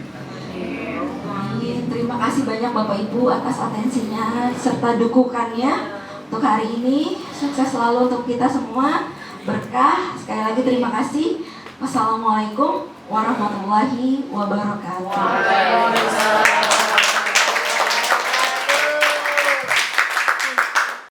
S1: Terima kasih banyak Bapak Ibu atas atensinya serta dukungannya untuk hari ini. Sukses selalu untuk kita semua, berkah. Sekali lagi terima kasih. Wassalamualaikum warahmatullahi wabarakatuh.